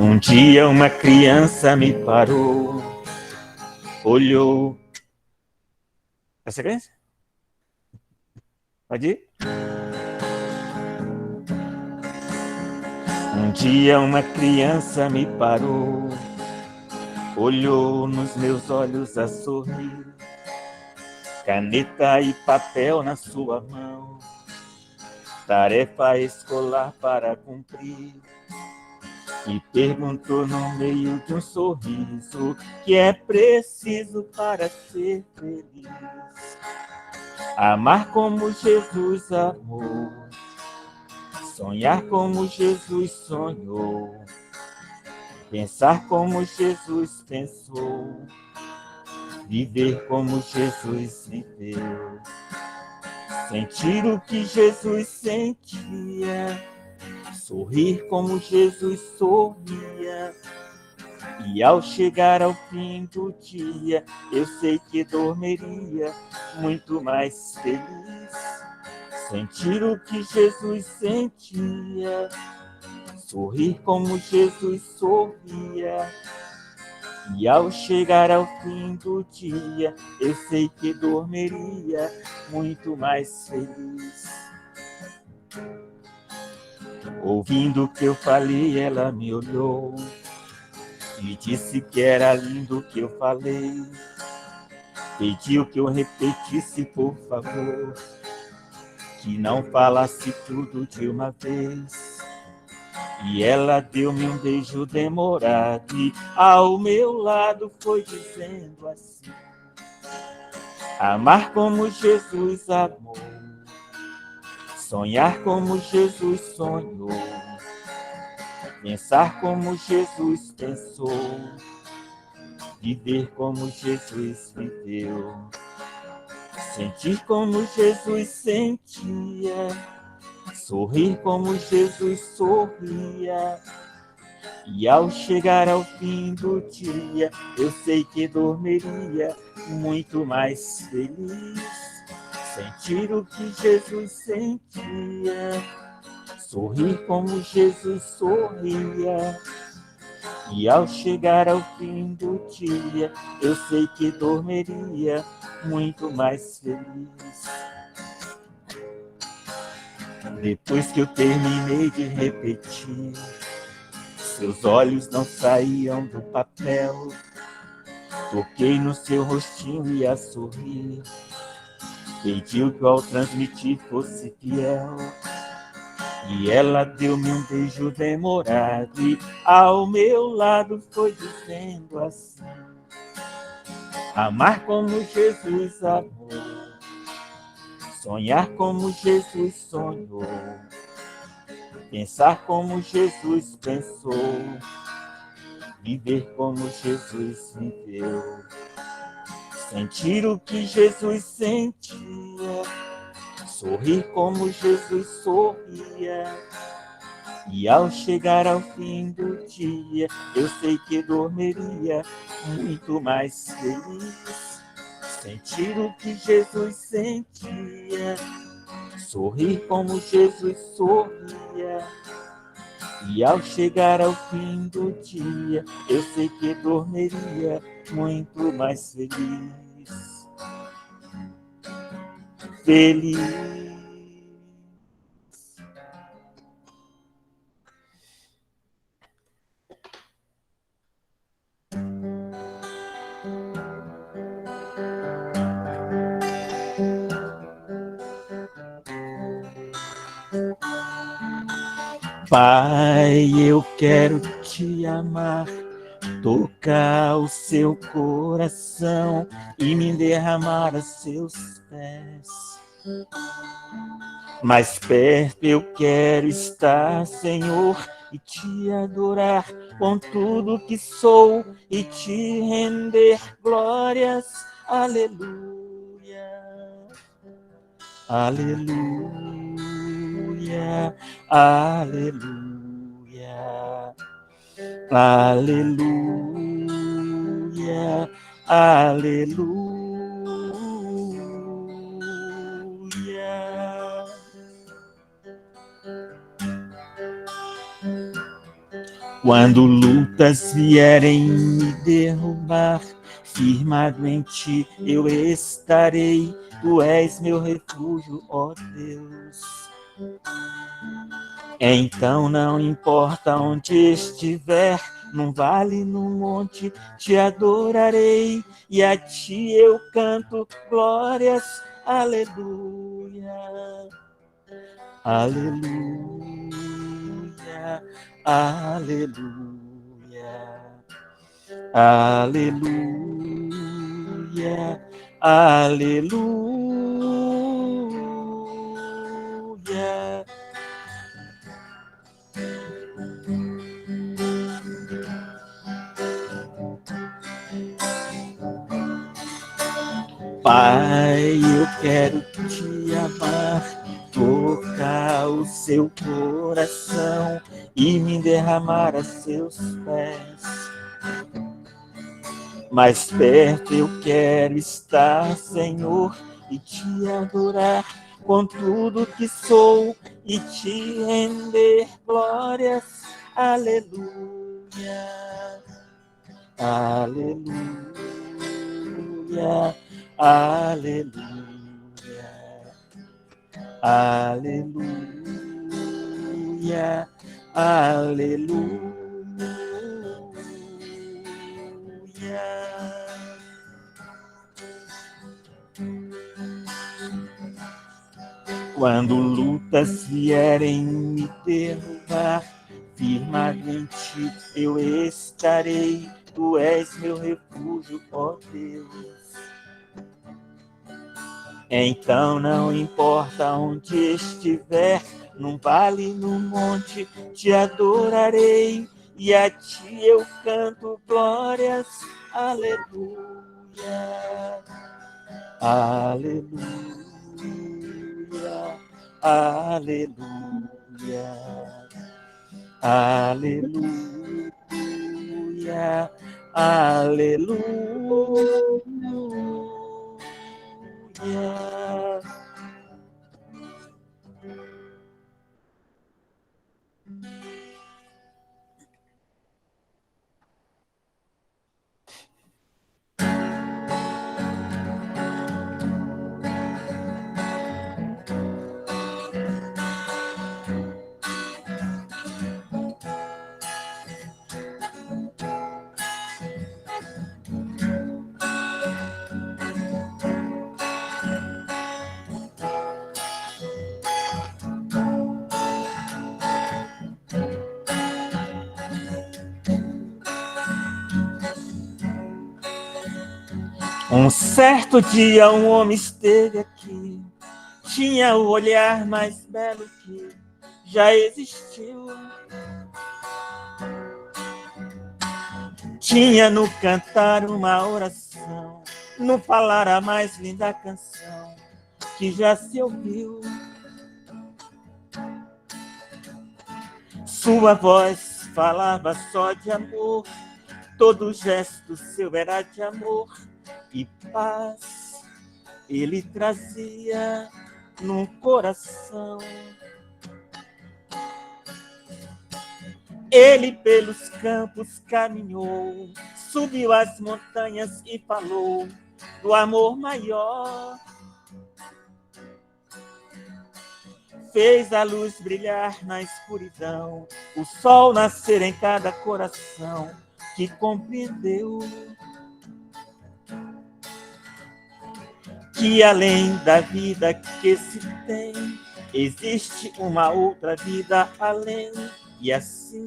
Um dia uma criança me parou, olhou. É sequência? Pode ir? Um dia uma criança me parou, olhou nos meus olhos a sorrir, caneta e papel na sua mão, tarefa escolar para cumprir. E perguntou no meio de um sorriso que é preciso para ser feliz. Amar como Jesus amou, sonhar como Jesus sonhou, pensar como Jesus pensou, viver como Jesus viveu, sentir o que Jesus sentia, sorrir como Jesus sorria. E ao chegar ao fim do dia, eu sei que dormiria muito mais feliz. Sentir o que Jesus sentia, sorrir como Jesus sorria. E ao chegar ao fim do dia, eu sei que dormiria muito mais feliz. Ouvindo o que eu falei, ela me olhou e disse que era lindo o que eu falei. Pediu que eu repetisse, por favor, que não falasse tudo de uma vez. E ela deu-me um beijo demorado e ao meu lado foi dizendo assim: amar como Jesus amou, sonhar como Jesus sonhou, pensar como Jesus pensou, viver como Jesus viveu, sentir como Jesus sentia, sorrir como Jesus sorria. E ao chegar ao fim do dia, eu sei que dormiria muito mais feliz. Sentir o que Jesus sentia, sorrir como Jesus sorria. E ao chegar ao fim do dia, eu sei que dormiria muito mais feliz. Depois que eu terminei de repetir, seus olhos não saíam do papel. Toquei no seu rostinho e a sorrir. Pediu que ao transmitir fosse fiel. E ela deu-me um beijo demorado e ao meu lado foi dizendo assim: amar como Jesus amou, sonhar como Jesus sonhou, pensar como Jesus pensou, viver como Jesus viveu, sentir o que Jesus sentia, sorrir como Jesus sorria. E ao chegar ao fim do dia, eu sei que dormiria muito mais feliz. Sentir o que Jesus sentia, sorrir como Jesus sorria. E ao chegar ao fim do dia, eu sei que dormiria muito mais feliz. Feliz. Pai, eu quero te amar, tocar o seu coração e me derramar a seus pés. Mais perto eu quero estar, Senhor, e te adorar com tudo que sou e te render glórias. Aleluia, aleluia, aleluia, aleluia, aleluia. Quando lutas vierem me derrubar, firmado em ti eu estarei. Tu és meu refúgio, ó Deus. Então não importa onde estiver, num vale, num monte, te adorarei. E a ti eu canto glórias, aleluia. Aleluia, aleluia, aleluia, aleluia. Pai, eu quero te amar, tocar o seu coração e me derramar a seus pés. Mais perto eu quero estar, Senhor, e te adorar com tudo que sou e te render glórias. Aleluia, aleluia, aleluia, aleluia, aleluia. Quando lutas vierem me derrubar, firmado em ti eu estarei. Tu és meu refúgio, ó Deus. Então não importa onde estiver, num vale, num monte, te adorarei. E a ti eu canto glórias, aleluia, aleluia. Aleluia, aleluia, aleluia. Um certo dia um homem esteve aqui, tinha o olhar mais belo que já existiu. Tinha no cantar uma oração, no falar a mais linda canção que já se ouviu. Sua voz falava só de amor, todo gesto seu era de amor e paz. Ele trazia no coração. Ele pelos campos caminhou, subiu as montanhas e falou do amor maior. Fez a luz brilhar na escuridão, o sol nascer em cada coração que compreendeu que além da vida que se tem, existe uma outra vida além. E assim,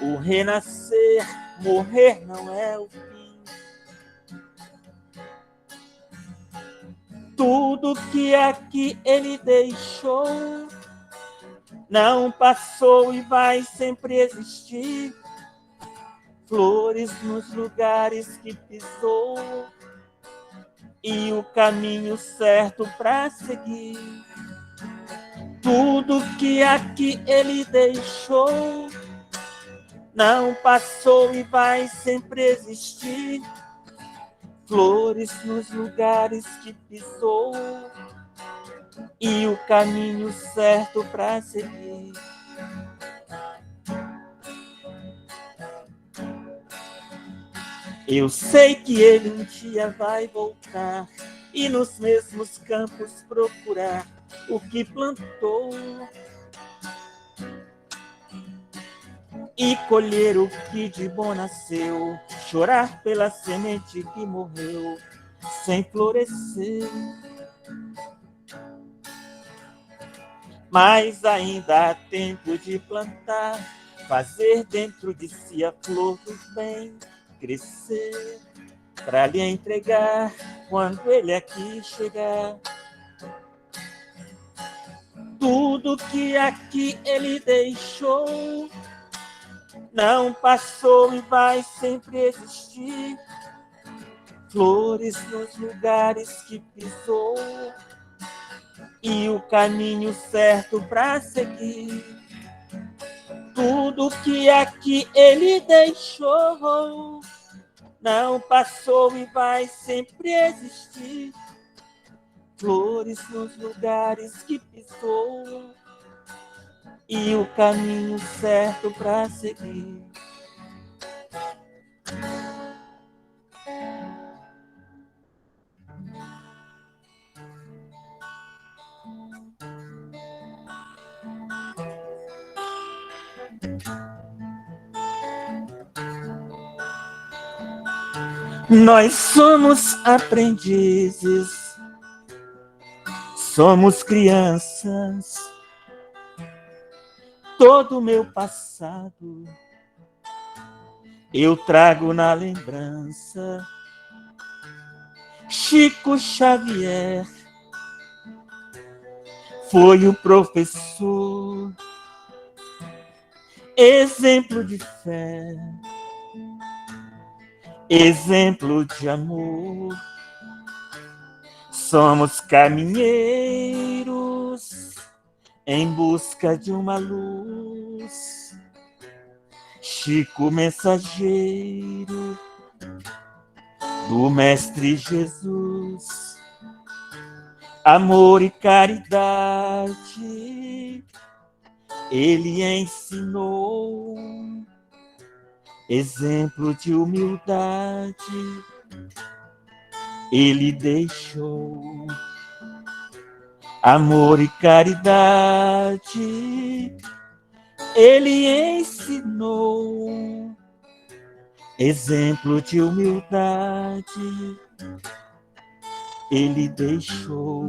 o renascer, morrer não é o fim. Tudo que aqui ele deixou não passou e vai sempre existir. Flores nos lugares que pisou e o caminho certo para seguir. Tudo que aqui ele deixou não passou e vai sempre existir. Flores nos lugares que pisou e o caminho certo para seguir. Eu sei que ele um dia vai voltar e nos mesmos campos procurar o que plantou e colher o que de bom nasceu, chorar pela semente que morreu sem florescer. Mas ainda há tempo de plantar, fazer dentro de si a flor do bem crescer, para lhe entregar quando ele aqui chegar. Tudo que aqui ele deixou não passou e vai sempre existir. Flores nos lugares que pisou e o caminho certo para seguir. Tudo que aqui ele deixou não passou e vai sempre existir. Flores nos lugares que pisou e o caminho certo para seguir. Nós somos aprendizes, somos crianças. Todo o meu passado eu trago na lembrança. Chico Xavier foi o professor, exemplo de fé, exemplo de amor. Somos caminheiros em busca de uma luz. Chico mensageiro do Mestre Jesus. Amor e caridade ele ensinou. Exemplo de humildade ele deixou. Amor e caridade ele ensinou. Exemplo de humildade ele deixou.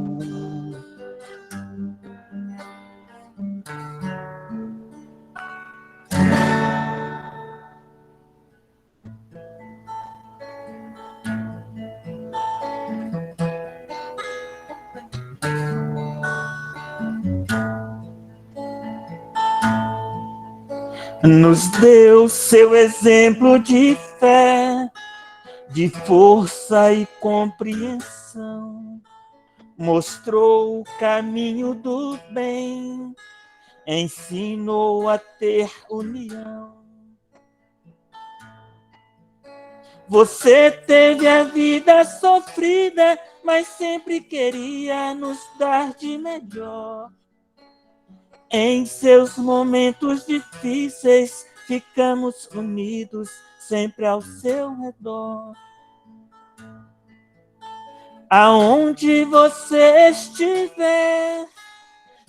Nos deu seu exemplo de fé, de força e compreensão. Mostrou o caminho do bem, ensinou a ter união. Você teve a vida sofrida, mas sempre queria nos dar de melhor. Em seus momentos difíceis, ficamos unidos sempre ao seu redor. Aonde você estiver,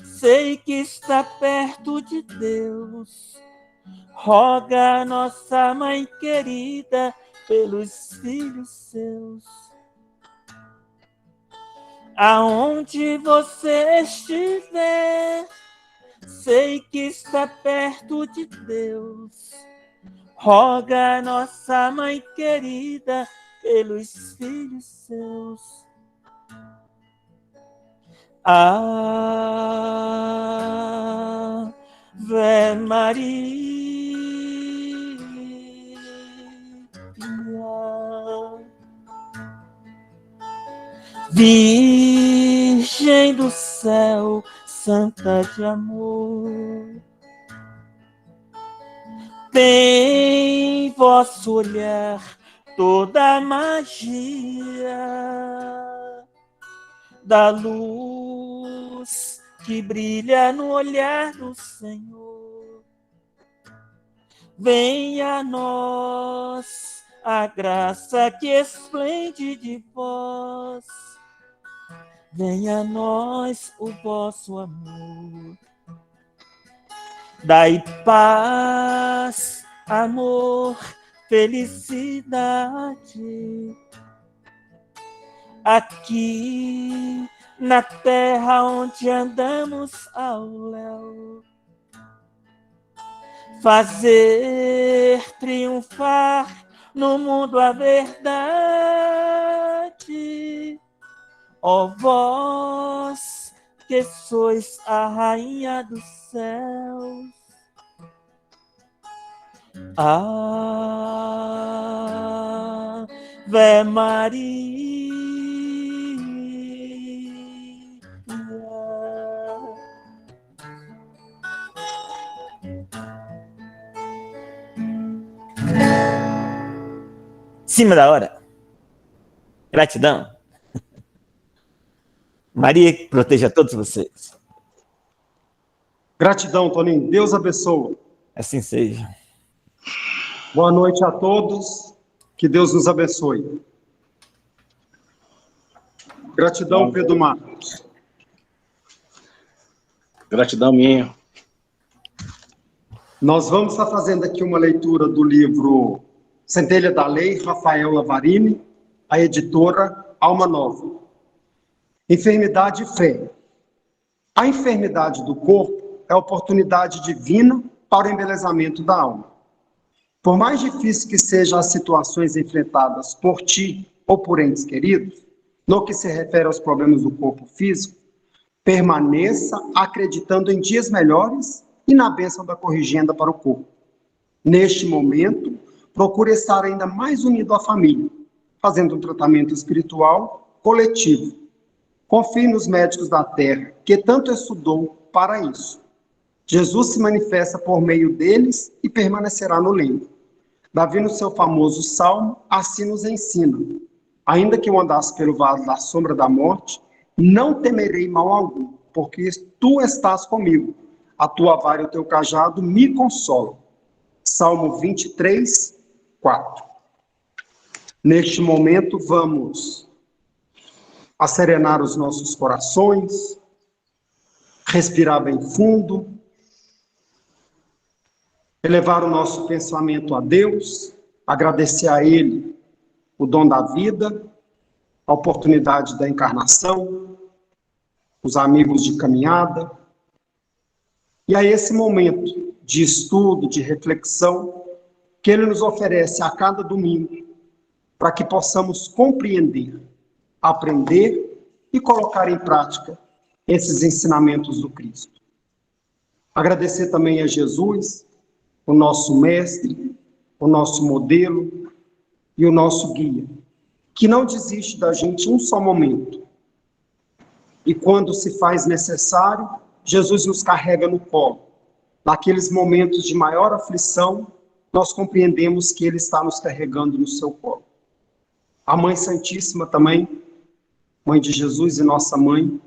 sei que está perto de Deus. Roga a nossa Mãe querida pelos filhos seus. Aonde você estiver, sei que está perto de Deus. Roga a nossa Mãe querida pelos filhos seus. Ave Maria, Virgem do céu, Santa de amor, tem vosso olhar toda a magia da luz que brilha no olhar do Senhor. Venha a nós a graça que esplende de vós. Venha a nós o vosso amor. Dai paz, amor, felicidade. Aqui na terra onde andamos ao léu. Fazer triunfar no mundo a verdade. Ó vós que sois a rainha dos céus. Ave Maria. Cima da hora. Gratidão. Maria proteja todos vocês. Gratidão, Toninho. Deus abençoe. Assim seja. Boa noite a todos. Que Deus nos abençoe. Gratidão, Pedro Marcos. Gratidão minha. Nós vamos estar fazendo aqui uma leitura do livro Centelha da Lei, Rafael Lavarini, a editora Alma Nova. Enfermidade e fé. A enfermidade do corpo é a oportunidade divina para o embelezamento da alma. Por mais difícil que sejam as situações enfrentadas por ti ou por entes queridos, no que se refere aos problemas do corpo físico, permaneça acreditando em dias melhores e na bênção da corrigenda para o corpo. Neste momento, procure estar ainda mais unido à família, fazendo um tratamento espiritual coletivo. Confie nos médicos da terra, que tanto estudou para isso. Jesus se manifesta por meio deles e permanecerá no limbo. Davi, no seu famoso salmo, assim nos ensina: ainda que eu andasse pelo vale da sombra da morte, não temerei mal algum, porque tu estás comigo. A tua vara e o teu cajado me consolam. Salmo 23, 4. Neste momento, vamos acerenar os nossos corações, respirar bem fundo, elevar o nosso pensamento a Deus, agradecer a Ele o dom da vida, a oportunidade da encarnação, os amigos de caminhada, e a esse momento de estudo, de reflexão, que Ele nos oferece a cada domingo, para que possamos compreender, aprender e colocar em prática esses ensinamentos do Cristo. Agradecer também a Jesus, o nosso mestre, o nosso modelo e o nosso guia, que não desiste da gente um só momento. E quando se faz necessário, Jesus nos carrega no colo. Naqueles momentos de maior aflição, nós compreendemos que Ele está nos carregando no seu colo. A Mãe Santíssima também, Mãe de Jesus e nossa Mãe,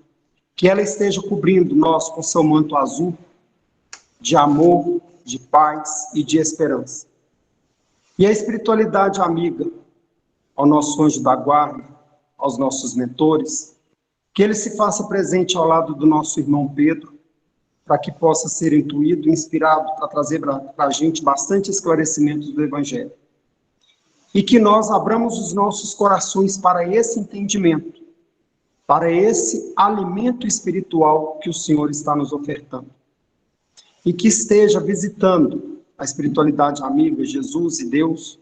que ela esteja cobrindo nós com seu manto azul, de amor, de paz e de esperança. E a espiritualidade amiga, ao nosso anjo da guarda, aos nossos mentores, que ele se faça presente ao lado do nosso irmão Pedro, para que possa ser intuído e inspirado para trazer para a gente bastante esclarecimentos do Evangelho. E que nós abramos os nossos corações para esse entendimento, para esse alimento espiritual que o Senhor está nos ofertando. E que esteja visitando a espiritualidade amiga, Jesus e Deus,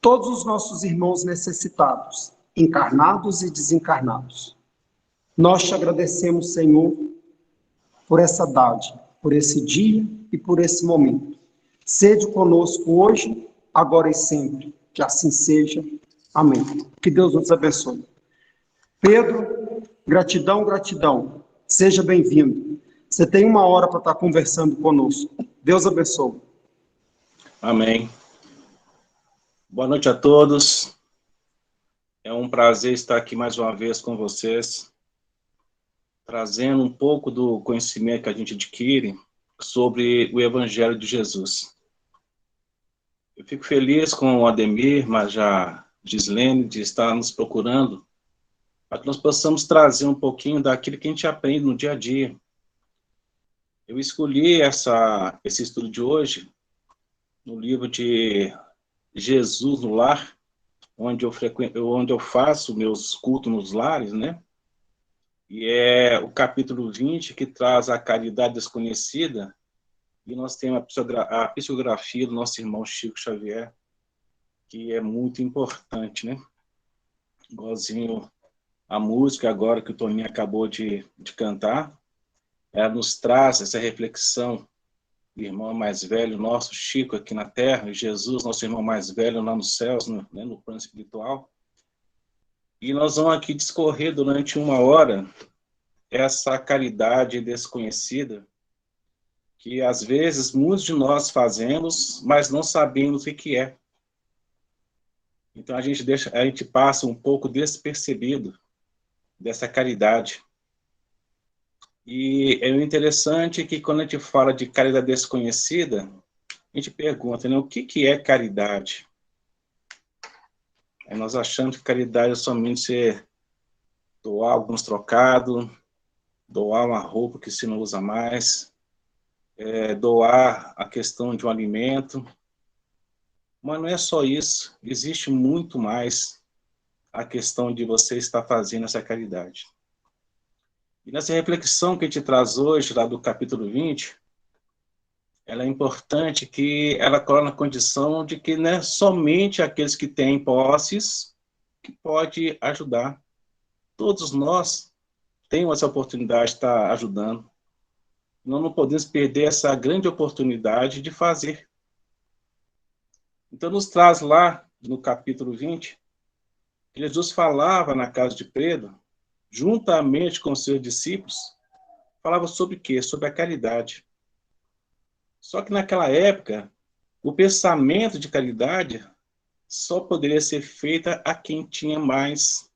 todos os nossos irmãos necessitados, encarnados e desencarnados. Nós te agradecemos, Senhor, por essa dádiva, por esse dia e por esse momento. Sede conosco hoje, agora e sempre. Que assim seja. Amém. Que Deus nos abençoe. Pedro, gratidão, gratidão. Seja bem-vindo. Você tem 1 hora para estar conversando conosco. Deus abençoe. Amém. Boa noite a todos. É um prazer estar aqui mais uma vez com vocês, trazendo um pouco do conhecimento que a gente adquire sobre o Evangelho de Jesus. Eu fico feliz com o Ademir, mas já Gislene, de estar nos procurando, para que nós possamos trazer um pouquinho daquilo que a gente aprende no dia a dia. Eu escolhi esse estudo de hoje no livro de Jesus no Lar, onde eu faço meus cultos nos lares, né? E é o capítulo 20 que traz a caridade desconhecida, e nós temos a psicografia do nosso irmão Chico Xavier, que é muito importante, né? Igualzinho a música agora que o Toninho acabou de cantar, ela nos traz essa reflexão do irmão mais velho, nosso Chico aqui na Terra, e Jesus, nosso irmão mais velho lá nos céus, né, no plano espiritual. E nós vamos aqui discorrer durante 1 hora essa caridade desconhecida, que às vezes muitos de nós fazemos, mas não sabemos o que é. Então a gente passa um pouco despercebido dessa caridade. E é interessante que quando a gente fala de caridade desconhecida, a gente pergunta, né, o que é caridade? Aí nós achamos que caridade é somente você doar alguns trocados, doar uma roupa que você não usa mais, doar a questão de um alimento. Mas não é só isso, existe muito mais a questão de você estar fazendo essa caridade. E nessa reflexão que a gente traz hoje, lá do capítulo 20, ela é importante que ela coloca na condição de que não é somente aqueles que têm posses que pode ajudar. Todos nós temos essa oportunidade de estar ajudando. Nós não podemos perder essa grande oportunidade de fazer. Então, nos traz lá, no capítulo 20, Jesus falava na casa de Pedro, juntamente com seus discípulos, falava sobre o quê? Sobre a caridade. Só que naquela época, o pensamento de caridade só poderia ser feita a quem tinha mais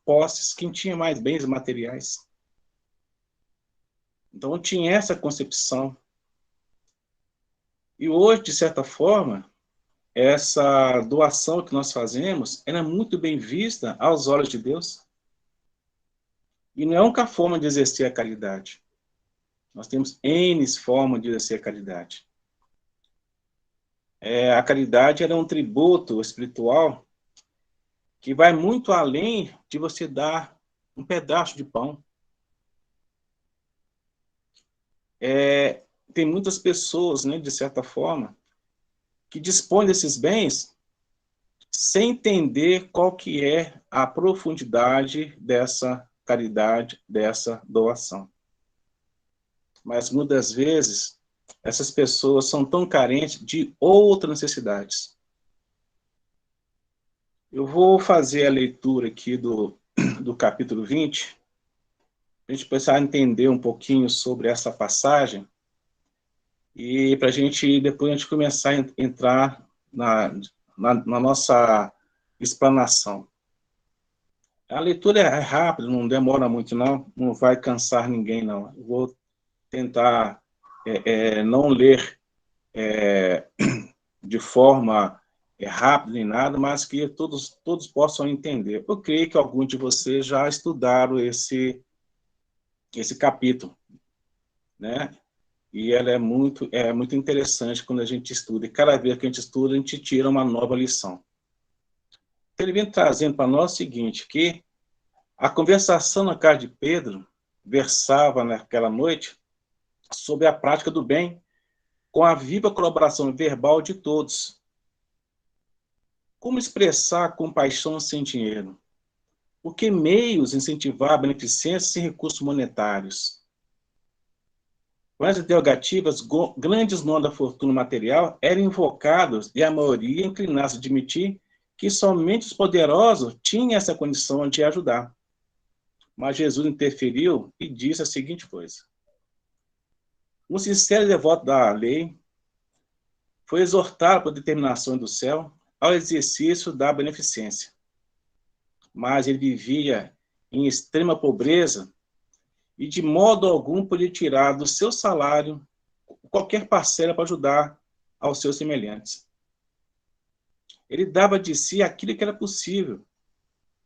posses, quem tinha mais bens materiais. Então, tinha essa concepção. E hoje, de certa forma, essa doação que nós fazemos, ela é muito bem vista aos olhos de Deus. E não é a única forma de exercer a caridade. Nós temos N formas de exercer a caridade. A caridade é um tributo espiritual que vai muito além de você dar um pedaço de pão. Tem muitas pessoas, né, de certa forma, que dispõem desses bens sem entender qual que é a profundidade dessa caridade, dessa doação. Mas muitas vezes essas pessoas são tão carentes de outras necessidades. Eu vou fazer a leitura aqui do capítulo 20, para a gente precisar entender um pouquinho sobre essa passagem, e para depois a gente começar a entrar na nossa explanação. A leitura é rápida, não demora muito não vai cansar ninguém não. Eu vou tentar não ler de forma rápida nem nada, mas que todos possam entender. Eu creio que alguns de vocês já estudaram esse capítulo, né? E ela é muito interessante quando a gente estuda. E cada vez que a gente estuda, a gente tira uma nova lição. Ele vem trazendo para nós o seguinte, que a conversação na casa de Pedro versava naquela noite sobre a prática do bem, com a viva colaboração verbal de todos. Como expressar compaixão sem dinheiro? Por que meios incentivar a beneficência sem recursos monetários? Com as interrogativas, grandes nomes da fortuna material eram invocados e a maioria inclinava-se a admitir que somente os poderosos tinham essa condição de ajudar. Mas Jesus interferiu e disse a seguinte coisa. Um sincero devoto da lei foi exortado por determinação do céu ao exercício da beneficência. Mas ele vivia em extrema pobreza e de modo algum podia tirar do seu salário qualquer parcela para ajudar aos seus semelhantes. Ele dava de si aquilo que era possível.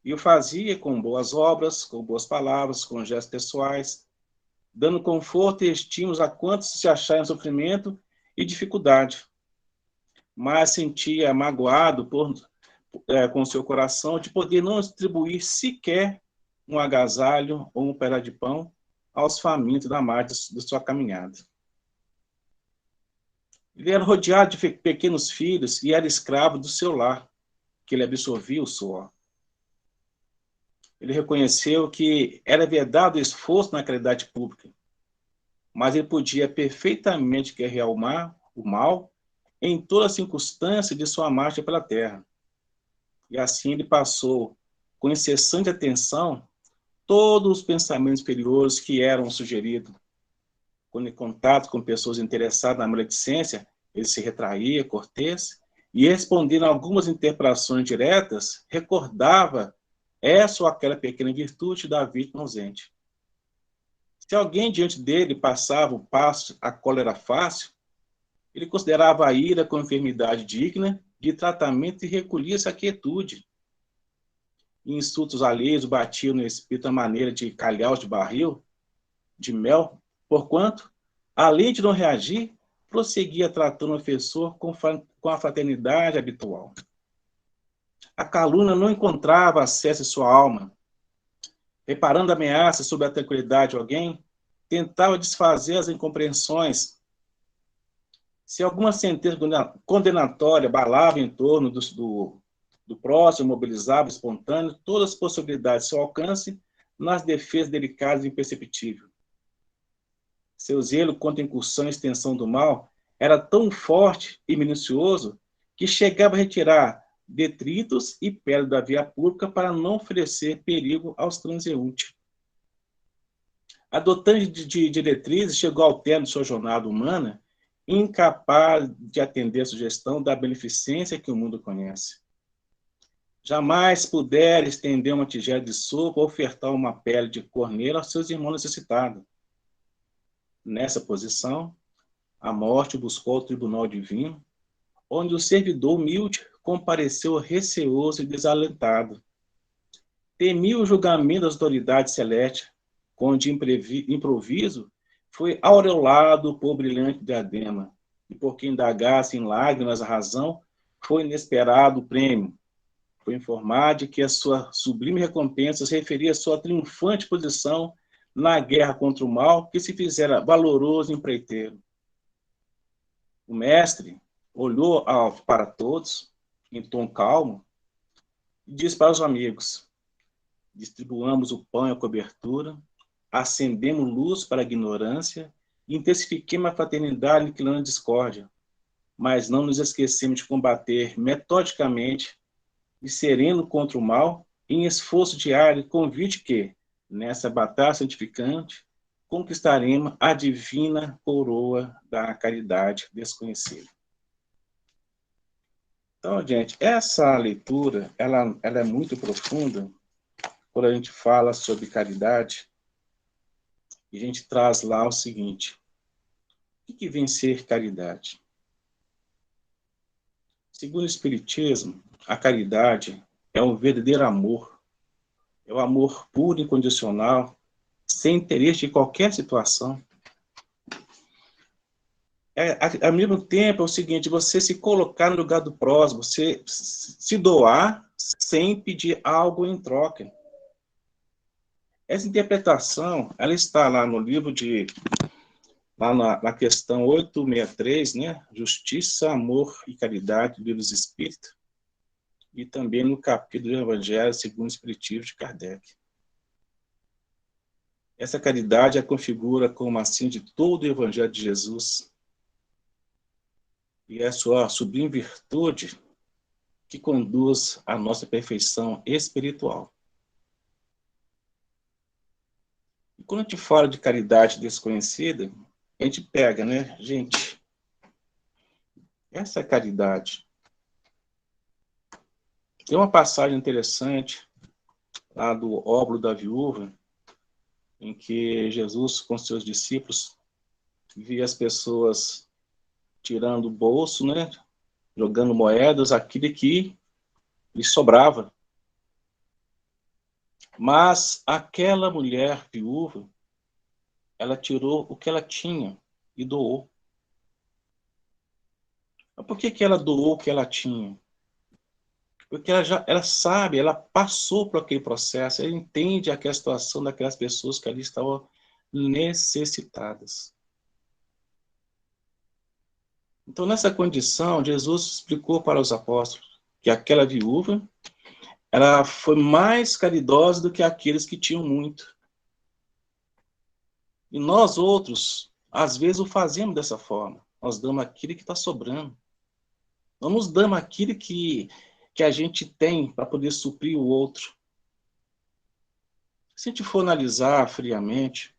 E o fazia com boas obras, com boas palavras, com gestos pessoais, dando conforto e estímulos a quantos se achavam em sofrimento e dificuldade. Mas sentia magoado com seu coração de poder não distribuir sequer um agasalho ou um pedaço de pão aos famintos da margem de sua caminhada. Ele era rodeado de pequenos filhos e era escravo do seu lar, que ele absorvia o suor. Ele reconheceu que era verdade o esforço na caridade pública, mas ele podia perfeitamente guerrear o mal em toda a circunstância de sua marcha pela terra. E assim ele passou, com incessante atenção, todos os pensamentos inferiores que eram sugeridos. Quando em contato com pessoas interessadas na maledicência, ele se retraía, cortês, e respondendo a algumas interpelações diretas, recordava essa ou aquela pequena virtude da vítima ausente. Se alguém diante dele passava o passo a cólera fácil, ele considerava a ira como enfermidade digna de tratamento e recolhia-se à quietude. Insultos alheios batiam no espírito à maneira de calhaus de barril, de mel, porquanto, além de não reagir, prosseguia tratando o ofensor com a fraternidade habitual. A calúnia não encontrava acesso em sua alma. Reparando ameaças sobre a tranquilidade de alguém, tentava desfazer as incompreensões. Se alguma sentença condenatória balava em torno do próximo, mobilizava espontâneo todas as possibilidades de seu alcance nas defesas delicadas e imperceptíveis. Seu zelo contra a incursão e extensão do mal era tão forte e minucioso que chegava a retirar detritos e pedras da via pública para não oferecer perigo aos transeuntes. Adotando de diretrizes, chegou ao término de sua jornada humana, incapaz de atender a sugestão da beneficência que o mundo conhece. Jamais pudera estender uma tigela de sopa ou ofertar uma pele de corneiro aos seus irmãos necessitados. Nessa posição, a morte buscou o tribunal divino, onde o servidor humilde compareceu receoso e desalentado. Temia o julgamento das autoridades celestes, onde improviso foi aureolado por brilhante diadema, e por quem indagasse em lágrimas a razão, foi inesperado o prêmio. Foi informado de que a sua sublime recompensa se referia à sua triunfante posição na guerra contra o mal, que se fizera valoroso empreiteiro. O mestre olhou para todos, em tom calmo, e disse para os amigos: distribuamos o pão e a cobertura, acendemos luz para a ignorância e intensifiquemos a fraternidade aniquilando a discórdia, mas não nos esquecemos de combater metodicamente e sereno contra o mal, em esforço diário e convite que, nessa batalha santificante, conquistaremos a divina coroa da caridade desconhecida. Então, gente, essa leitura, ela é muito profunda, quando a gente fala sobre caridade, e a gente traz lá o seguinte: o que vem ser caridade? Segundo o Espiritismo, a caridade é um verdadeiro amor. É o amor puro e incondicional, sem interesse em qualquer situação. Ao mesmo tempo, é o seguinte: você se colocar no lugar do próximo, você se doar sem pedir algo em troca. Essa interpretação, ela está lá no livro lá na questão 863, né? Justiça, Amor e Caridade, do Livro dos Espíritos, e também no capítulo do Evangelho segundo o Espiritismo de Kardec. Essa caridade a configura como assim de todo o Evangelho de Jesus, e é a sua sublime virtude que conduz à nossa perfeição espiritual. E quando a gente fala de caridade desconhecida, a gente pega, né, gente, essa caridade. Tem uma passagem interessante lá do óbolo da viúva, em que Jesus, com seus discípulos, via as pessoas tirando o bolso, né, jogando moedas, aquilo que lhe sobrava. Mas aquela mulher viúva, ela tirou o que ela tinha e doou. Mas por que ela doou o que ela tinha? Porque ela sabe, ela passou por aquele processo, ela entende aquela situação daquelas pessoas que ali estavam necessitadas. Então, nessa condição, Jesus explicou para os apóstolos que aquela viúva, ela foi mais caridosa do que aqueles que tinham muito. E nós outros, às vezes, o fazemos dessa forma. Nós damos aquilo que está sobrando. Não nos damos aquilo que a gente tem para poder suprir o outro. Se a gente for analisar friamente,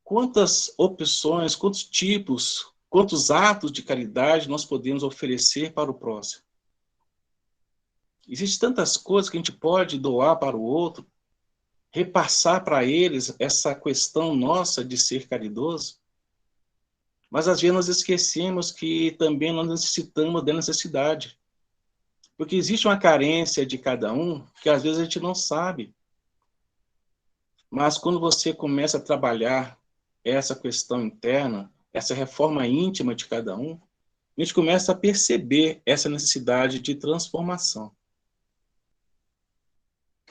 quantas opções, quantos tipos, quantos atos de caridade nós podemos oferecer para o próximo? Existem tantas coisas que a gente pode doar para o outro, repassar para eles essa questão nossa de ser caridoso, mas às vezes nós esquecemos que também nós necessitamos da necessidade. Porque existe uma carência de cada um que às vezes a gente não sabe. Mas quando você começa a trabalhar essa questão interna, essa reforma íntima de cada um, a gente começa a perceber essa necessidade de transformação.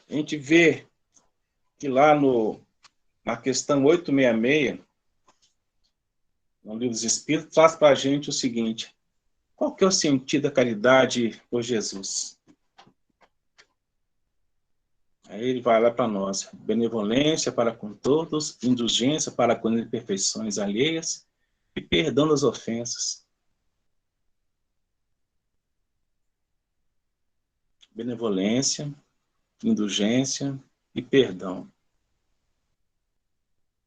A gente vê que lá na questão 866, no Livro dos Espíritos, traz para a gente o seguinte: qual que é o sentido da caridade por Jesus? Aí ele vai lá para nós: benevolência para com todos, indulgência para com imperfeições alheias e perdão das ofensas. Benevolência, indulgência e perdão.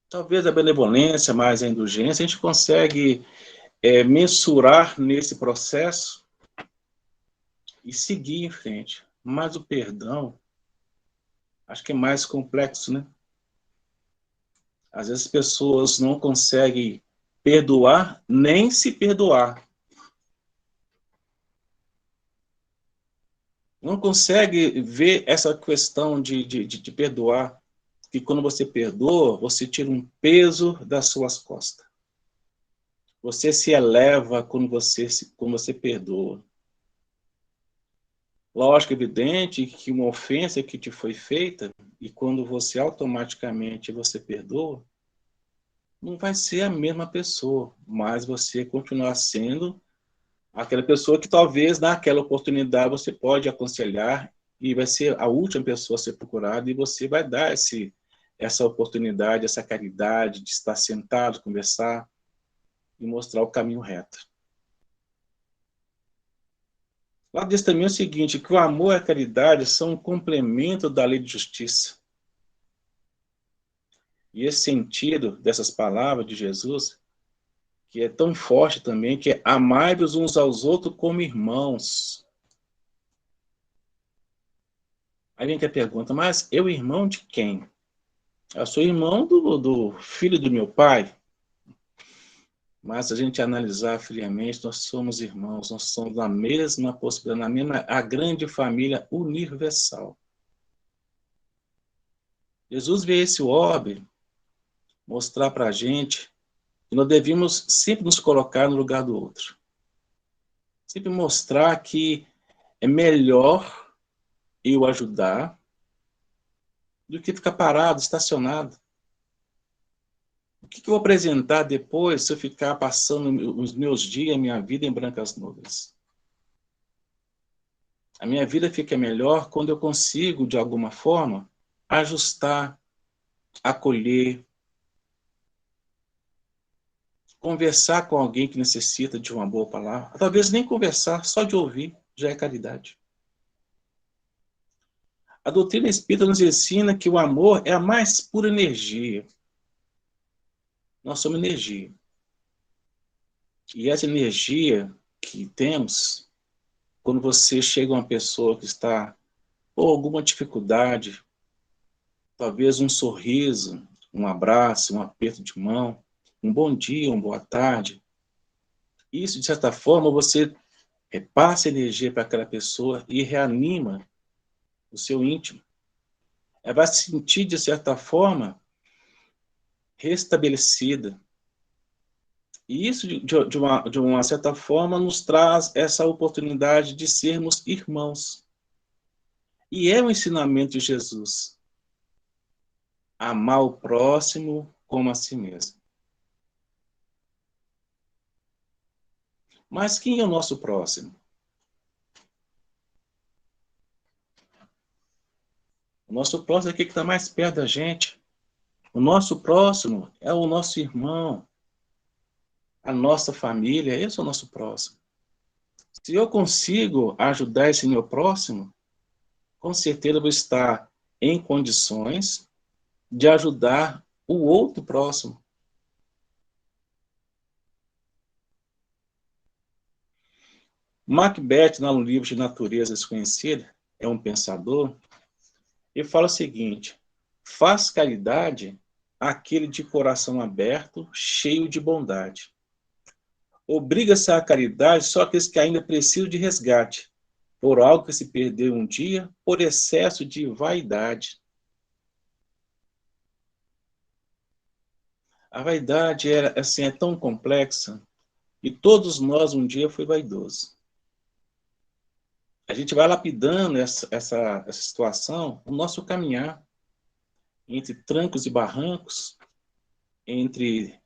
Talvez a benevolência mais a indulgência a gente consegue mensurar nesse processo e seguir em frente. Mas o perdão, acho que é mais complexo, né? Às vezes as pessoas não conseguem perdoar nem se perdoar. Não consegue ver essa questão de perdoar, que quando você perdoa, você tira um peso das suas costas. Você se eleva quando você perdoa. Lógico, evidente que uma ofensa que te foi feita, e quando você automaticamente você perdoa, não vai ser a mesma pessoa, mas você continuar sendo aquela pessoa que talvez naquela oportunidade você pode aconselhar e vai ser a última pessoa a ser procurada e você vai dar essa oportunidade, essa caridade de estar sentado, conversar e mostrar o caminho reto. Lá diz também o seguinte, que o amor e a caridade são um complemento da lei de justiça. E esse sentido dessas palavras de Jesus, que é tão forte também, que é amai-vos uns aos outros como irmãos. Aí vem que a pergunta, mas eu irmão de quem? Eu sou irmão do filho do meu pai. Mas se a gente analisar friamente, nós somos irmãos, nós somos da mesma possibilidade, a grande família universal. Jesus veio esse orbe mostrar para a gente que nós devíamos sempre nos colocar no lugar do outro. Sempre mostrar que é melhor eu ajudar do que ficar parado, estacionado. O que eu vou apresentar depois se eu ficar passando os meus dias, a minha vida em brancas nuvens? A minha vida fica melhor quando eu consigo, de alguma forma, ajustar, acolher, conversar com alguém que necessita de uma boa palavra. Talvez nem conversar, só de ouvir já é caridade. A doutrina espírita nos ensina que o amor é a mais pura energia. Nós somos energia. E essa energia que temos, quando você chega a uma pessoa que está com alguma dificuldade, talvez um sorriso, um abraço, um aperto de mão, um bom dia, uma boa tarde. Isso, de certa forma, você repassa energia para aquela pessoa e reanima o seu íntimo. Ela vai se sentir, de certa forma, restabelecida. E isso, de uma certa forma, nos traz essa oportunidade de sermos irmãos. E é o ensinamento de Jesus. Amar o próximo como a si mesmo. Mas quem é o nosso próximo? O nosso próximo é aquele que está mais perto da gente. O nosso próximo é o nosso irmão, a nossa família, esse é o nosso próximo. Se eu consigo ajudar esse meu próximo, com certeza eu vou estar em condições de ajudar o outro próximo. Macbeth, no livro de Natureza Desconhecida, é um pensador, e fala o seguinte: faz caridade àquele de coração aberto, cheio de bondade. Obriga-se à caridade só aqueles que ainda precisam de resgate, por algo que se perdeu um dia, por excesso de vaidade. A vaidade é tão complexa, e todos nós um dia foi vaidoso. A gente vai lapidando essa situação no nosso caminhar, entre trancos e barrancos, entre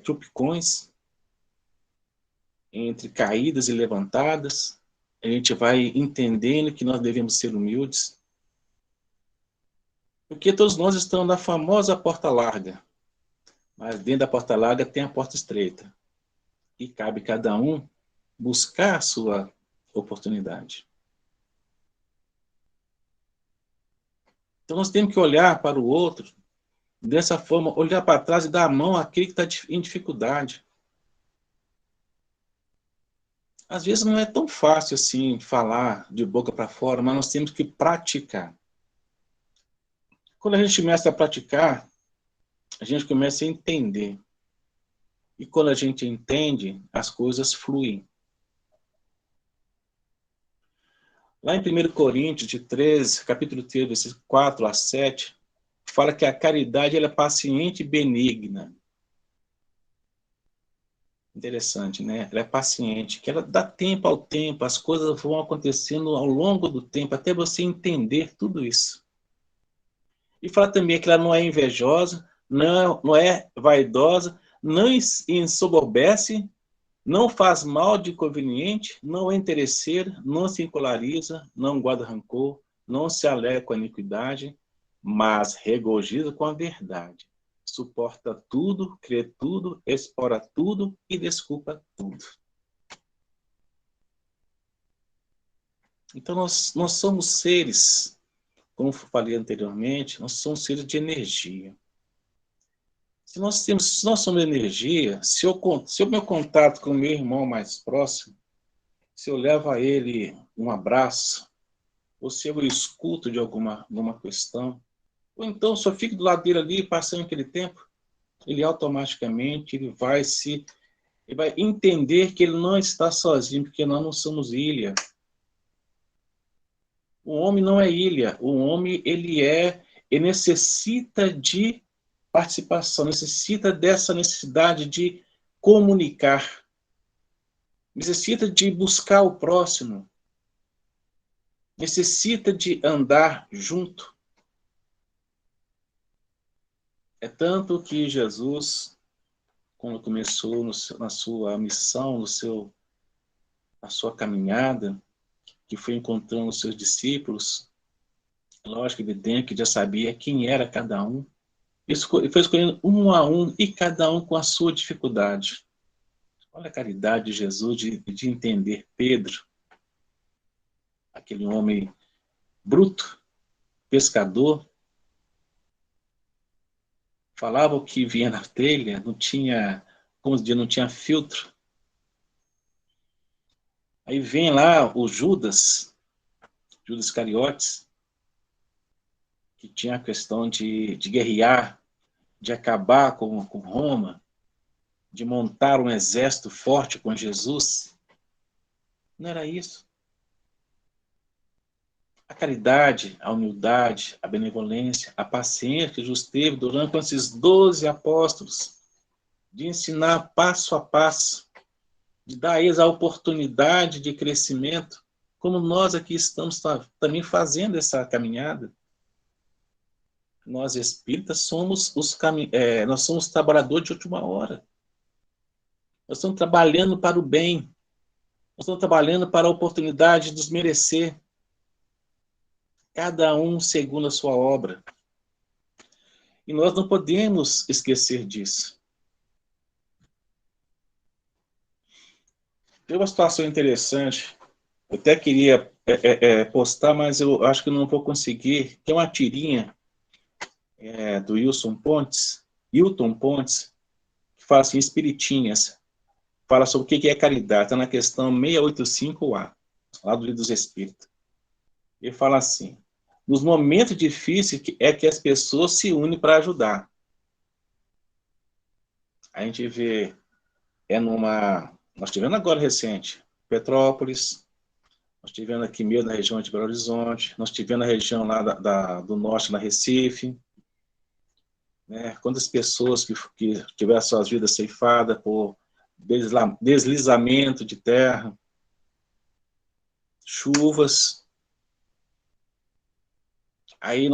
tropicões, entre caídas e levantadas. A gente vai entendendo que nós devemos ser humildes, porque todos nós estamos na famosa porta larga, mas dentro da porta larga tem a porta estreita, e cabe cada um buscar a sua oportunidade. Então nós temos que olhar para o outro dessa forma, olhar para trás e dar a mão àquele que está em dificuldade. Às vezes não é tão fácil assim falar de boca para fora, mas nós temos que praticar. Quando a gente começa a praticar, a gente começa a entender. E quando a gente entende, as coisas fluem. Lá em 1 Coríntios, de 13, capítulo 3, versículos 4 a 7, fala que a caridade ela é paciente e benigna. Interessante, né? Ela é paciente, que ela dá tempo ao tempo, as coisas vão acontecendo ao longo do tempo, até você entender tudo isso. E fala também que ela não é invejosa, não é vaidosa, não ensoberbece, não faz mal de conveniente, não é interesseira, não se encolariza, não guarda rancor, não se alegra com a iniquidade, mas regozija com a verdade. Suporta tudo, crê tudo, explora tudo e desculpa tudo. Então nós somos seres, como eu falei anteriormente, nós somos seres de energia. Se nós somos energia, se o meu contato com o meu irmão mais próximo, se eu levo a ele um abraço, ou se eu escuto de alguma questão, ou então só fico do lado dele ali, passando aquele tempo, ele automaticamente ele vai entender que ele não está sozinho, porque nós não somos ilha. O homem não é ilha. O homem ele necessita de participação, necessita dessa necessidade de comunicar, necessita de buscar o próximo, necessita de andar junto. É tanto que Jesus, quando começou na sua missão, na sua caminhada, que foi encontrando os seus discípulos, lógico, evidente que já sabia quem era cada um, ele foi escolhendo um a um e cada um com a sua dificuldade. Olha a caridade de Jesus de entender Pedro, aquele homem bruto, pescador, falava o que vinha na telha, não tinha, como se diz, não tinha filtro. Aí vem lá o Judas Iscariotes, que tinha a questão de guerrear, de acabar com Roma, de montar um exército forte com Jesus. Não era isso. A caridade, a humildade, a benevolência, a paciência que Jesus teve durante esses 12 apóstolos, de ensinar passo a passo, de dar a eles a oportunidade de crescimento, como nós aqui estamos também fazendo essa caminhada. Nós espíritas somos nós somos trabalhadores de última hora. Nós estamos trabalhando para o bem. Nós estamos trabalhando para a oportunidade de nos merecer. Cada um segundo a sua obra. E nós não podemos esquecer disso. Tem uma situação interessante. Eu até queria postar, mas eu acho que não vou conseguir. Tem uma tirinha do Hilton Pontes, que fala assim, Espiritinhas. Fala sobre o que é caridade. Está na questão 685A, lá do Livro dos Espíritos. Ele fala assim, nos momentos difíceis é que as pessoas se unem para ajudar. A gente vê, nós tivemos agora recente, Petrópolis, nós tivemos aqui mesmo na região de Belo Horizonte, nós tivemos na região lá do norte, na Recife, né? Quantas pessoas que tiveram suas vidas ceifadas por deslizamento de terra, chuvas. Aí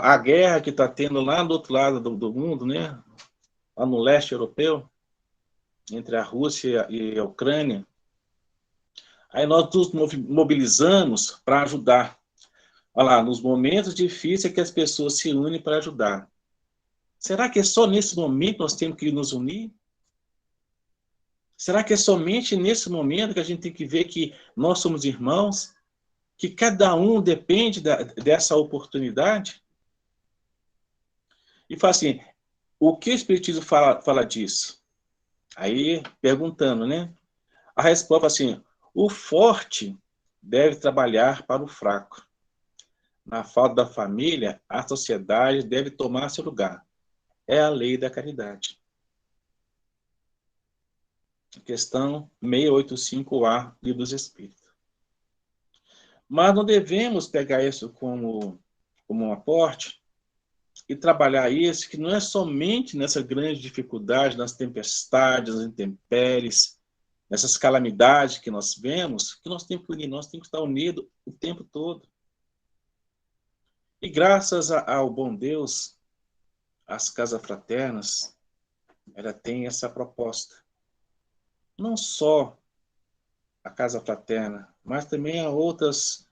a guerra que está tendo lá do outro lado do mundo, né? Lá no leste europeu, entre a Rússia e a Ucrânia. Aí nós nos mobilizamos para ajudar. Olha lá, nos momentos difíceis é que as pessoas se unem para ajudar. Será que é só nesse momento que nós temos que nos unir? Será que é somente nesse momento que a gente tem que ver que nós somos irmãos? Que cada um depende dessa oportunidade? E fala assim, o que o Espiritismo fala disso? Aí, perguntando, né? A resposta é assim, o forte deve trabalhar para o fraco. Na falta da família, a sociedade deve tomar seu lugar. É a lei da caridade. Questão 685A, Livro dos Espíritos. Mas não devemos pegar isso como um aporte e trabalhar isso, que não é somente nessa grande dificuldade, nas tempestades, nas intempéries, nessas calamidades que nós vemos, que nós temos que unir, nós temos que estar unidos o tempo todo. E graças ao bom Deus, as casas fraternas, ela tem essa proposta. Não só a casa fraterna, mas também a outras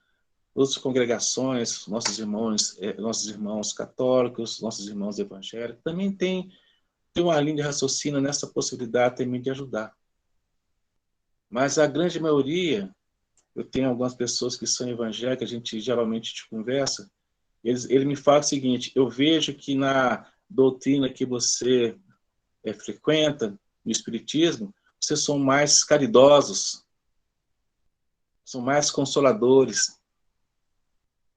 congregações, nossos irmãos católicos, nossos irmãos evangélicos, também tem uma linha de raciocínio nessa possibilidade também de ajudar. Mas a grande maioria, eu tenho algumas pessoas que são evangélicas, a gente geralmente conversa, ele me fala o seguinte, eu vejo que na doutrina que você frequenta, no Espiritismo, vocês são mais caridosos, são mais consoladores.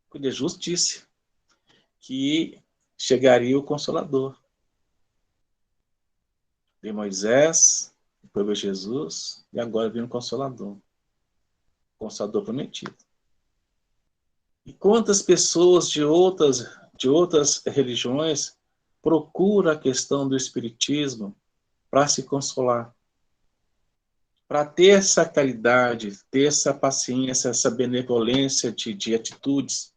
Porque Jesus disse que chegaria o Consolador. De Moisés, depois veio Jesus, e agora vem o Consolador. O Consolador prometido. E quantas pessoas de outras religiões procuram a questão do Espiritismo para se consolar? Para ter essa caridade, ter essa paciência, essa benevolência de atitudes,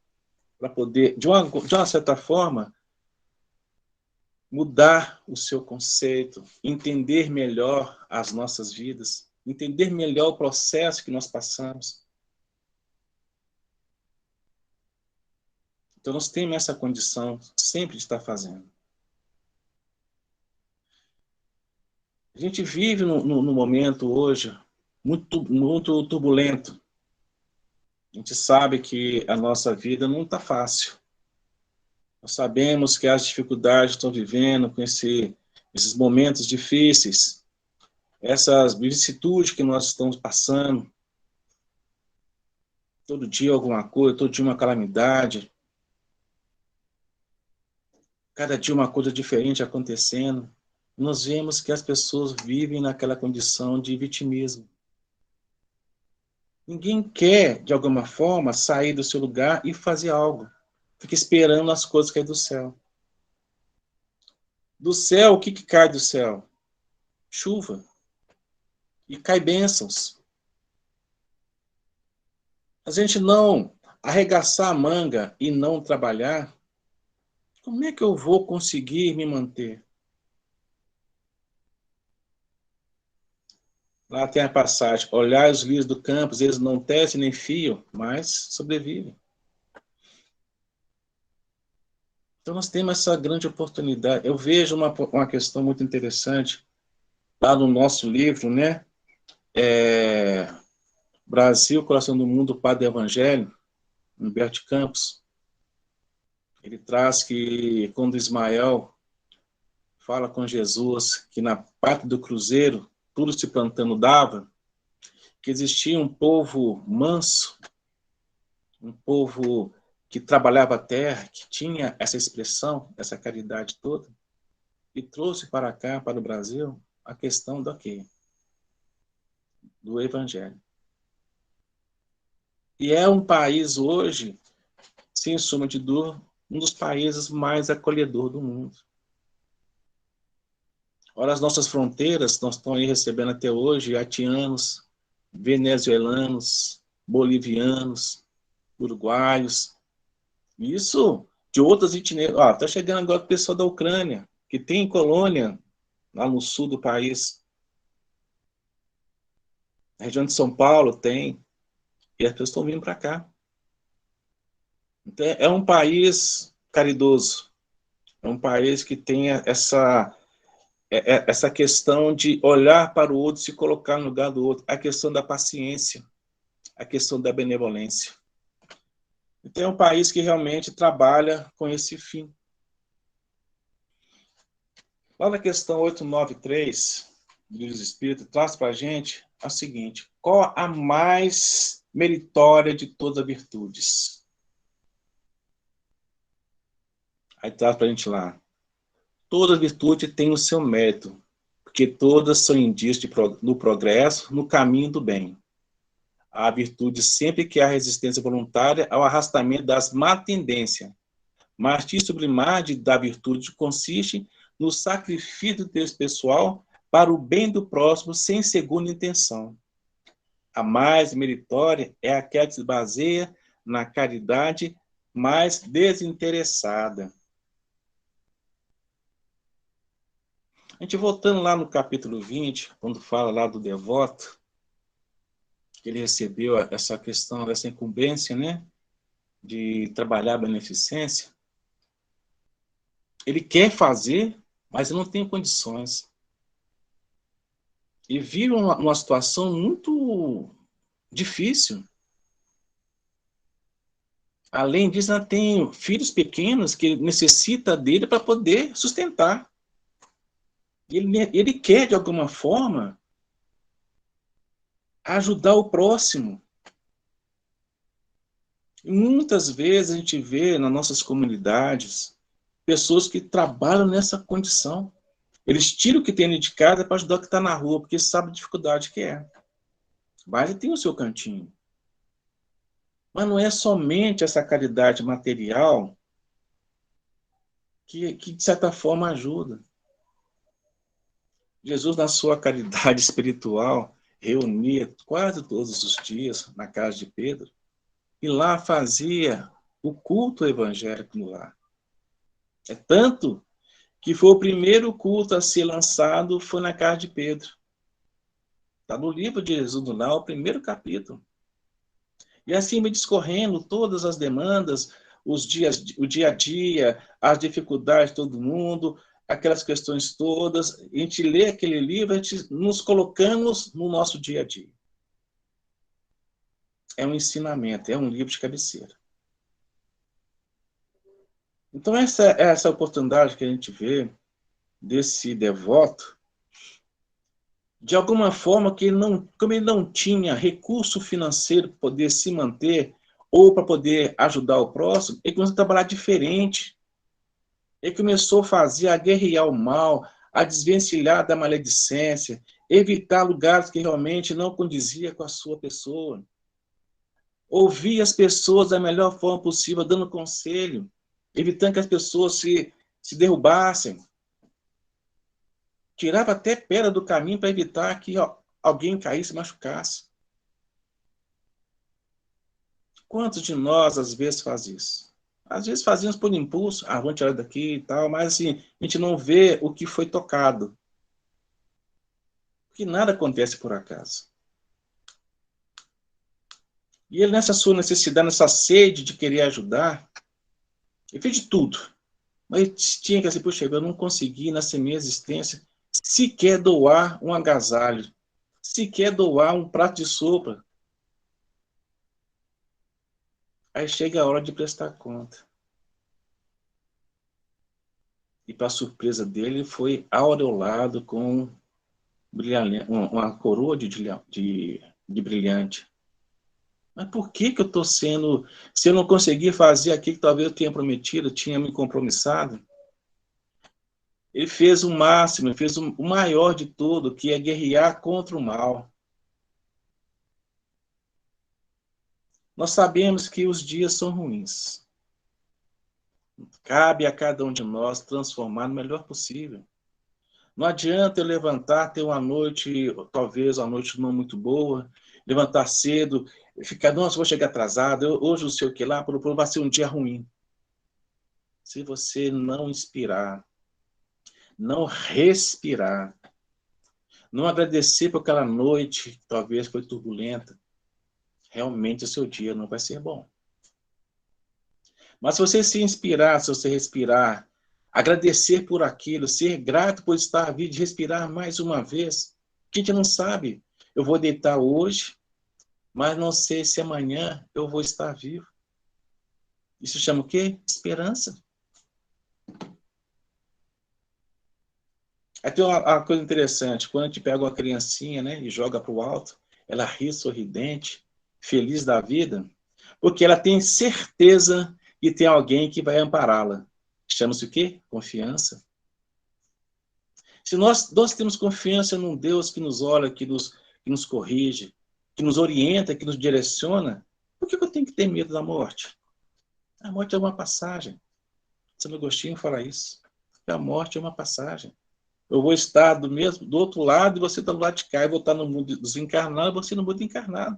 para poder, de uma certa forma, mudar o seu conceito, entender melhor as nossas vidas, entender melhor o processo que nós passamos. Então, nós temos essa condição sempre de estar fazendo. A gente vive no momento hoje muito, muito turbulento. A gente sabe que a nossa vida não está fácil. Nós sabemos que as dificuldades estão vivendo com esses momentos difíceis, essas vicissitudes que nós estamos passando. Todo dia alguma coisa, todo dia uma calamidade. Cada dia uma coisa diferente acontecendo. Nós vemos que as pessoas vivem naquela condição de vitimismo. Ninguém quer, de alguma forma, sair do seu lugar e fazer algo. Fica esperando as coisas cair do céu. Do céu, o que cai do céu? Chuva. E cai bênçãos. A gente não arregaçar a manga e não trabalhar, como é que eu vou conseguir me manter? Lá tem a passagem, olhar os lírios do campo, eles não tecem nem fiam, mas sobrevivem. Então nós temos essa grande oportunidade. Eu vejo uma questão muito interessante lá no nosso livro, né? Brasil, Coração do Mundo, Padre Evangelho, Humberto Campos. Ele traz que quando Ismael fala com Jesus que na parte do cruzeiro tudo se plantando dava, que existia um povo manso, um povo que trabalhava a terra, que tinha essa expressão, essa caridade toda, e trouxe para cá, para o Brasil, a questão do quê? Do Evangelho. E é um país hoje, sem suma de dúvida, um dos países mais acolhedor do mundo. Olha as nossas fronteiras, nós estamos aí recebendo até hoje haitianos, venezuelanos, bolivianos, uruguaios, isso de outras etnias. Está chegando agora o pessoal da Ucrânia, que tem colônia lá no sul do país. Na região de São Paulo tem, e as pessoas estão vindo para cá. Então, é um país caridoso, é um país que tem essa questão de olhar para o outro, se colocar no lugar do outro, a questão da paciência, a questão da benevolência. Então, é um país que realmente trabalha com esse fim. Lá na questão 893 do Livro dos Espíritos, traz para a gente a seguinte: qual a mais meritória de todas as virtudes? Aí traz para a gente lá. Toda virtude tem o seu mérito, porque todas são indícios do progresso no caminho do bem. A virtude sempre que há resistência voluntária ao arrastamento das má tendências. Mas o sublimar da virtude consiste no sacrifício do Deus pessoal para o bem do próximo sem segunda intenção. A mais meritória é aquela que se baseia na caridade mais desinteressada. A gente voltando lá no capítulo 20, quando fala lá do devoto, que ele recebeu essa questão, essa incumbência, né, de trabalhar a beneficência, ele quer fazer, mas não tem condições. E vive uma situação muito difícil. Além disso, ela tem filhos pequenos que necessita dele para poder sustentar. Ele quer, de alguma forma, ajudar o próximo. E muitas vezes a gente vê nas nossas comunidades pessoas que trabalham nessa condição. Eles tiram o que tem de casa para ajudar o que está na rua, porque sabe a dificuldade que é. Mas ele tem o seu cantinho. Mas não é somente essa caridade material que de certa forma, ajuda. Jesus, na sua caridade espiritual, reunia quase todos os dias na casa de Pedro, e lá fazia o culto evangélico no lar. É tanto que foi o primeiro culto a ser lançado, foi na casa de Pedro. Está no livro de Jesus do Lar, o primeiro capítulo. E assim me discorrendo todas as demandas, o dia a dia, as dificuldades de todo mundo, aquelas questões todas. A gente lê aquele livro, a gente nos colocamos no nosso dia a dia. É um ensinamento, é um livro de cabeceira. Então, essa oportunidade que a gente vê desse devoto, de alguma forma, como ele não tinha recurso financeiro para poder se manter ou para poder ajudar o próximo, ele começou a trabalhar diferente. Ele começou a guerrear o mal, a desvencilhar da maledicência, evitar lugares que realmente não condizia com a sua pessoa. Ouvir as pessoas da melhor forma possível, dando conselho, evitando que as pessoas se derrubassem. Tirava até pedra do caminho para evitar que alguém caísse e machucasse. Quantos de nós, às vezes, faz isso? Às vezes fazíamos por impulso, vamos tirar daqui e tal, mas assim, a gente não vê o que foi tocado. Porque nada acontece por acaso. E ele, nessa sua necessidade, nessa sede de querer ajudar, ele fez de tudo. Mas ele tinha que assim, puxa, eu não consegui, nessa minha existência, sequer doar um agasalho, sequer doar um prato de sopa. Aí chega a hora de prestar conta. E, para surpresa dele, foi aureolado com uma coroa de brilhante. Mas por que eu estou sendo... Se eu não conseguir fazer aquilo que talvez eu tenha prometido, tinha me compromissado? Ele fez o máximo, ele fez o maior de tudo, que é guerrear contra o mal. Nós sabemos que os dias são ruins. Cabe a cada um de nós transformar no melhor possível. Não adianta eu levantar, ter uma noite, talvez uma noite não muito boa, levantar cedo, ficar, nossa, vou chegar atrasado, hoje não sei o que lá, vai ser um dia ruim. Se você não inspirar, não respirar, não agradecer por aquela noite que talvez foi turbulenta, realmente o seu dia não vai ser bom. Mas se você se inspirar, se você respirar, agradecer por aquilo, ser grato por estar vivo, respirar mais uma vez, a gente não sabe. Eu vou deitar hoje, mas não sei se amanhã eu vou estar vivo. Isso chama o quê? Esperança. Aí tem uma coisa interessante, quando a gente pega uma criancinha, né, e joga para o alto, ela ri sorridente, feliz da vida, porque ela tem certeza que tem alguém que vai ampará-la. Chama-se o quê? Confiança. Se nós temos confiança num Deus que nos olha, que nos corrige, que nos orienta, que nos direciona, por que eu tenho que ter medo da morte? A morte é uma passagem. São Agostinho fala isso. A morte é uma passagem. Eu vou estar do outro lado e você está do lado de cá. Eu vou estar no mundo dos encarnados e você no mundo encarnado.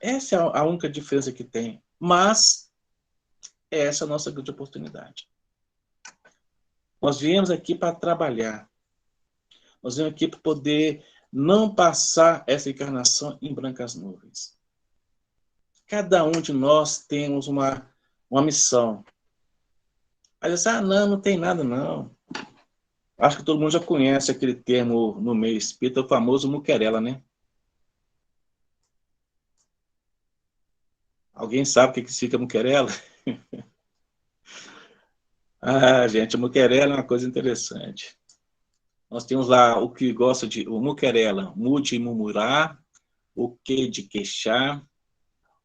Essa é a única diferença que tem. Mas essa é a nossa grande oportunidade. Nós viemos aqui para trabalhar. Nós viemos aqui para poder não passar essa encarnação em brancas nuvens. Cada um de nós temos uma missão. Aí você não tem nada, não. Acho que todo mundo já conhece aquele termo no meio espírita, o famoso muquerela, né? Alguém sabe o que significa muquerela? Gente, a muquerela é uma coisa interessante. Nós temos lá o que gosta de... O muquerela, mu de murmurar, o que de queixar,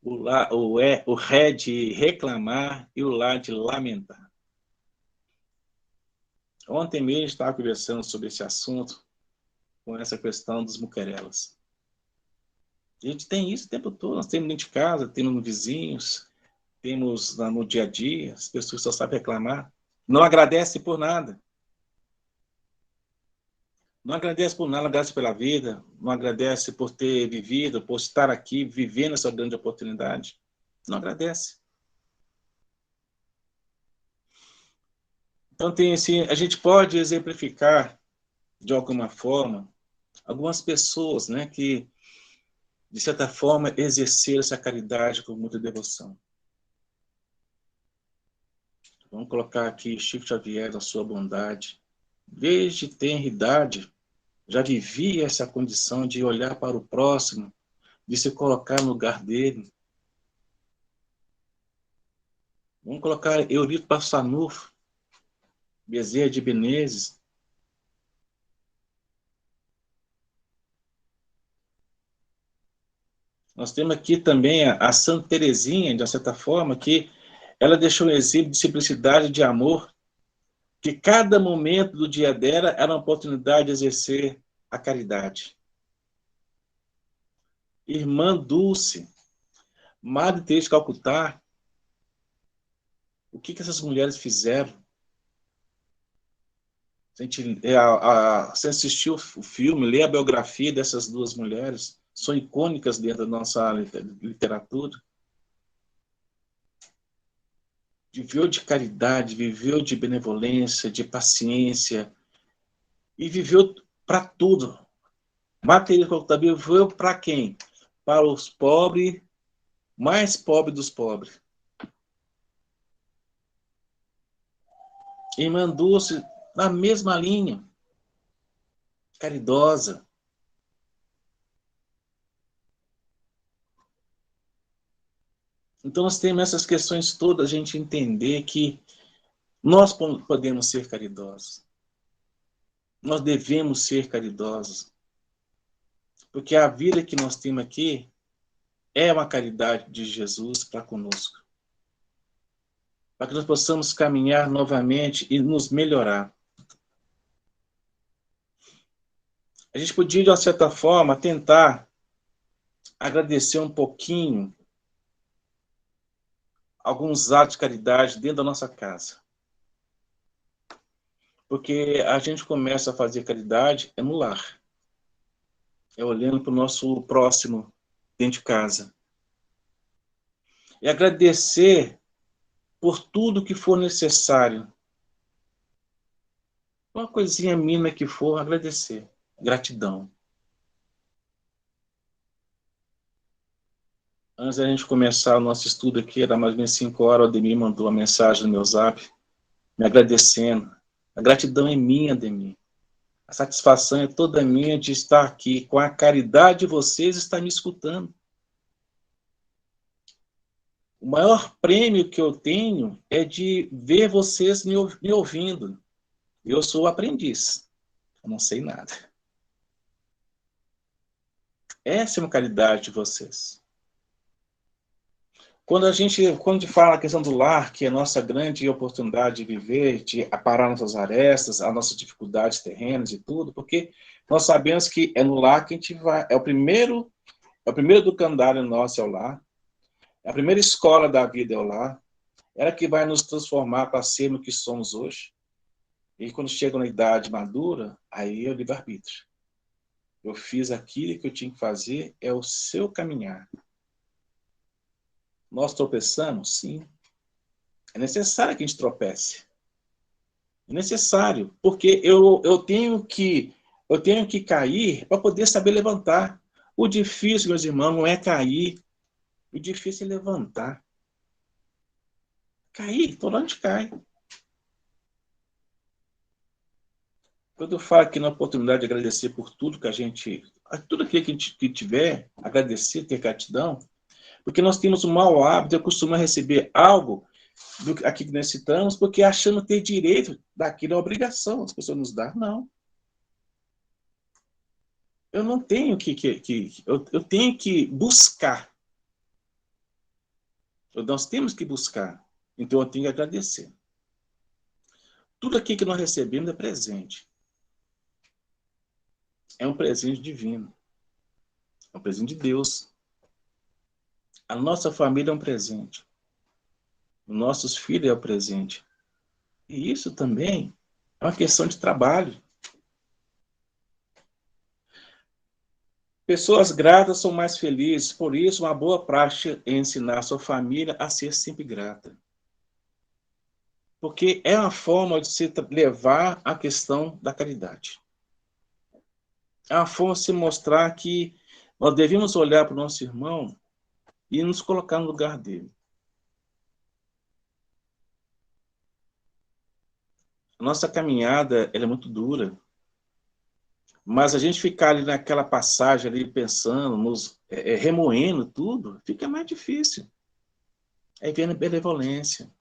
o ré de reclamar e o lá de lamentar. Ontem mesmo estava conversando sobre esse assunto, com essa questão dos muquerelas. A gente tem isso o tempo todo, nós temos dentro de casa, temos nos vizinhos, temos no dia a dia, as pessoas só sabem reclamar. Não agradece por nada. Não agradece por nada, agradece pela vida, não agradece por ter vivido, por estar aqui, vivendo essa grande oportunidade. Não agradece. Então, assim, a gente pode exemplificar, de alguma forma, algumas pessoas, né, que, de certa forma, exerceram essa caridade com muita devoção. Vamos colocar aqui Chico Xavier, da sua bondade. Desde tenra idade, já vivia essa condição de olhar para o próximo, de se colocar no lugar dele. Vamos colocar Eurito Passanufo, Bezerra de Menezes. Nós temos aqui também a Santa Teresinha, de certa forma, que ela deixou um exemplo de simplicidade, de amor, que cada momento do dia dela era uma oportunidade de exercer a caridade. Irmã Dulce, Madre Teresa de Calcutá, o que essas mulheres fizeram? Você assistiu o filme, lê a biografia dessas duas mulheres, são icônicas dentro da nossa literatura. Viveu de caridade, viveu de benevolência, de paciência, e viveu para tudo. Madre Teresa viveu para quem? Para os pobres, mais pobres dos pobres. E mandou-se na mesma linha, caridosa. Então, nós temos essas questões todas, a gente entender que nós podemos ser caridosos. Nós devemos ser caridosos. Porque a vida que nós temos aqui é uma caridade de Jesus para conosco. Para que nós possamos caminhar novamente e nos melhorar. A gente podia, de uma certa forma, tentar agradecer um pouquinho alguns atos de caridade dentro da nossa casa. Porque a gente começa a fazer caridade no lar. É olhando para o nosso próximo dentro de casa. E agradecer por tudo que for necessário. Uma coisinha mínima que for, agradecer. Gratidão. Antes da gente começar o nosso estudo aqui, era mais ou menos 5 horas, o Ademir mandou uma mensagem no meu zap, me agradecendo. A gratidão é minha, Ademir. A satisfação é toda minha de estar aqui. Com a caridade de vocês, estar me escutando. O maior prêmio que eu tenho é de ver vocês me ouvindo. Eu sou aprendiz. Eu não sei nada. Essa é uma caridade de vocês. Quando a gente fala a questão do lar, que é a nossa grande oportunidade de viver, de aparar nossas arestas, as nossas dificuldades terrenas e tudo, porque nós sabemos que é no lar que a gente vai, é o primeiro educandário nosso é o lar, é a primeira escola da vida é o lar, ela que vai nos transformar para sermos o que somos hoje. E quando chega na idade madura, aí é o livre-arbítrio. Eu fiz aquilo que eu tinha que fazer, é o seu caminhar. Nós tropeçamos? Sim. É necessário que a gente tropece. É necessário, porque eu tenho que cair para poder saber levantar. O difícil, meus irmãos, não é cair. O difícil é levantar. Cair, toda a gente cai. Quando eu falo aqui na oportunidade de agradecer por tudo que tudo aquilo que a gente tiver, agradecer, ter gratidão, porque nós temos um mau hábito de costumar receber algo aqui que nós citamos, porque achando ter direito daquilo é obrigação, as pessoas nos dão. Não. Eu não tenho eu tenho que buscar. Nós temos que buscar. Então eu tenho que agradecer. Tudo aqui que nós recebemos é presente. É um presente divino. É um presente de Deus. A nossa família é um presente. Os nossos filhos é um presente. E isso também é uma questão de trabalho. Pessoas gratas são mais felizes, por isso uma boa prática é ensinar a sua família a ser sempre grata. Porque é uma forma de se levar a questão da caridade. É uma forma de se mostrar que nós devemos olhar para o nosso irmão e nos colocar no lugar dele. A nossa caminhada ela é muito dura. Mas a gente ficar ali naquela passagem ali pensando, remoendo tudo, fica mais difícil. Aí vem a benevolência,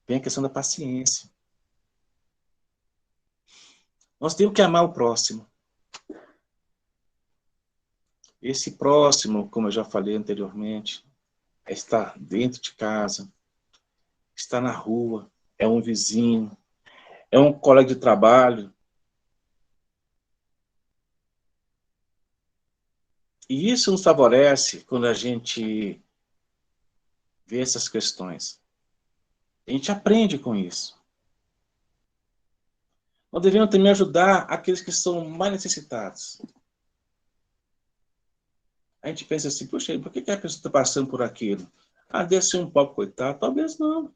vem a questão da paciência. Nós temos que amar o próximo. Esse próximo, como eu já falei anteriormente, é estar dentro de casa, estar na rua, é um vizinho, é um colega de trabalho. E isso nos favorece quando a gente ver essas questões. A gente aprende com isso. Nós devemos também ajudar aqueles que são mais necessitados. A gente pensa assim, poxa, por que a pessoa está passando por aquilo? Ah, deve ser um pobre coitado. Talvez não.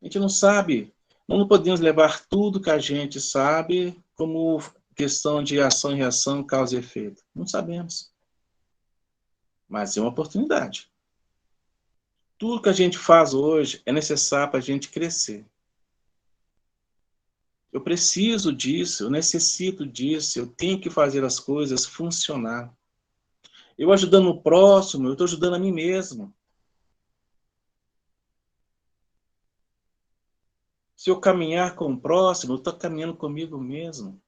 A gente não sabe. Nós não podemos levar tudo que a gente sabe como questão de ação e reação, causa e efeito. Não sabemos. Mas é uma oportunidade. Tudo que a gente faz hoje é necessário para a gente crescer. Eu preciso disso, eu necessito disso, eu tenho que fazer as coisas funcionar. Eu ajudando o próximo, eu estou ajudando a mim mesmo. Se eu caminhar com o próximo, eu estou caminhando comigo mesmo.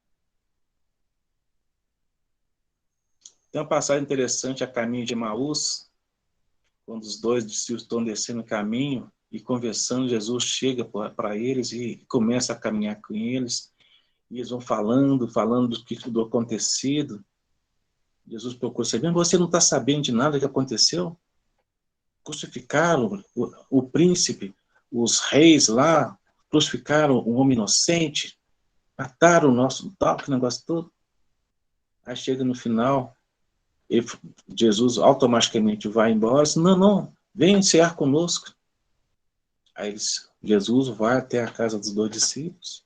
Tem uma passagem interessante a caminho de Emaús, quando os dois discípulos estão descendo o caminho e conversando, Jesus chega para eles e começa a caminhar com eles. E eles vão falando do acontecido. Jesus procura saber, mas você não está sabendo de nada que aconteceu? Crucificaram o príncipe, os reis lá, crucificaram um homem inocente, mataram o nosso tal, que negócio todo. Aí chega no final, Jesus automaticamente vai embora, diz, não, vem cear conosco. Aí Jesus vai até a casa dos 2 discípulos,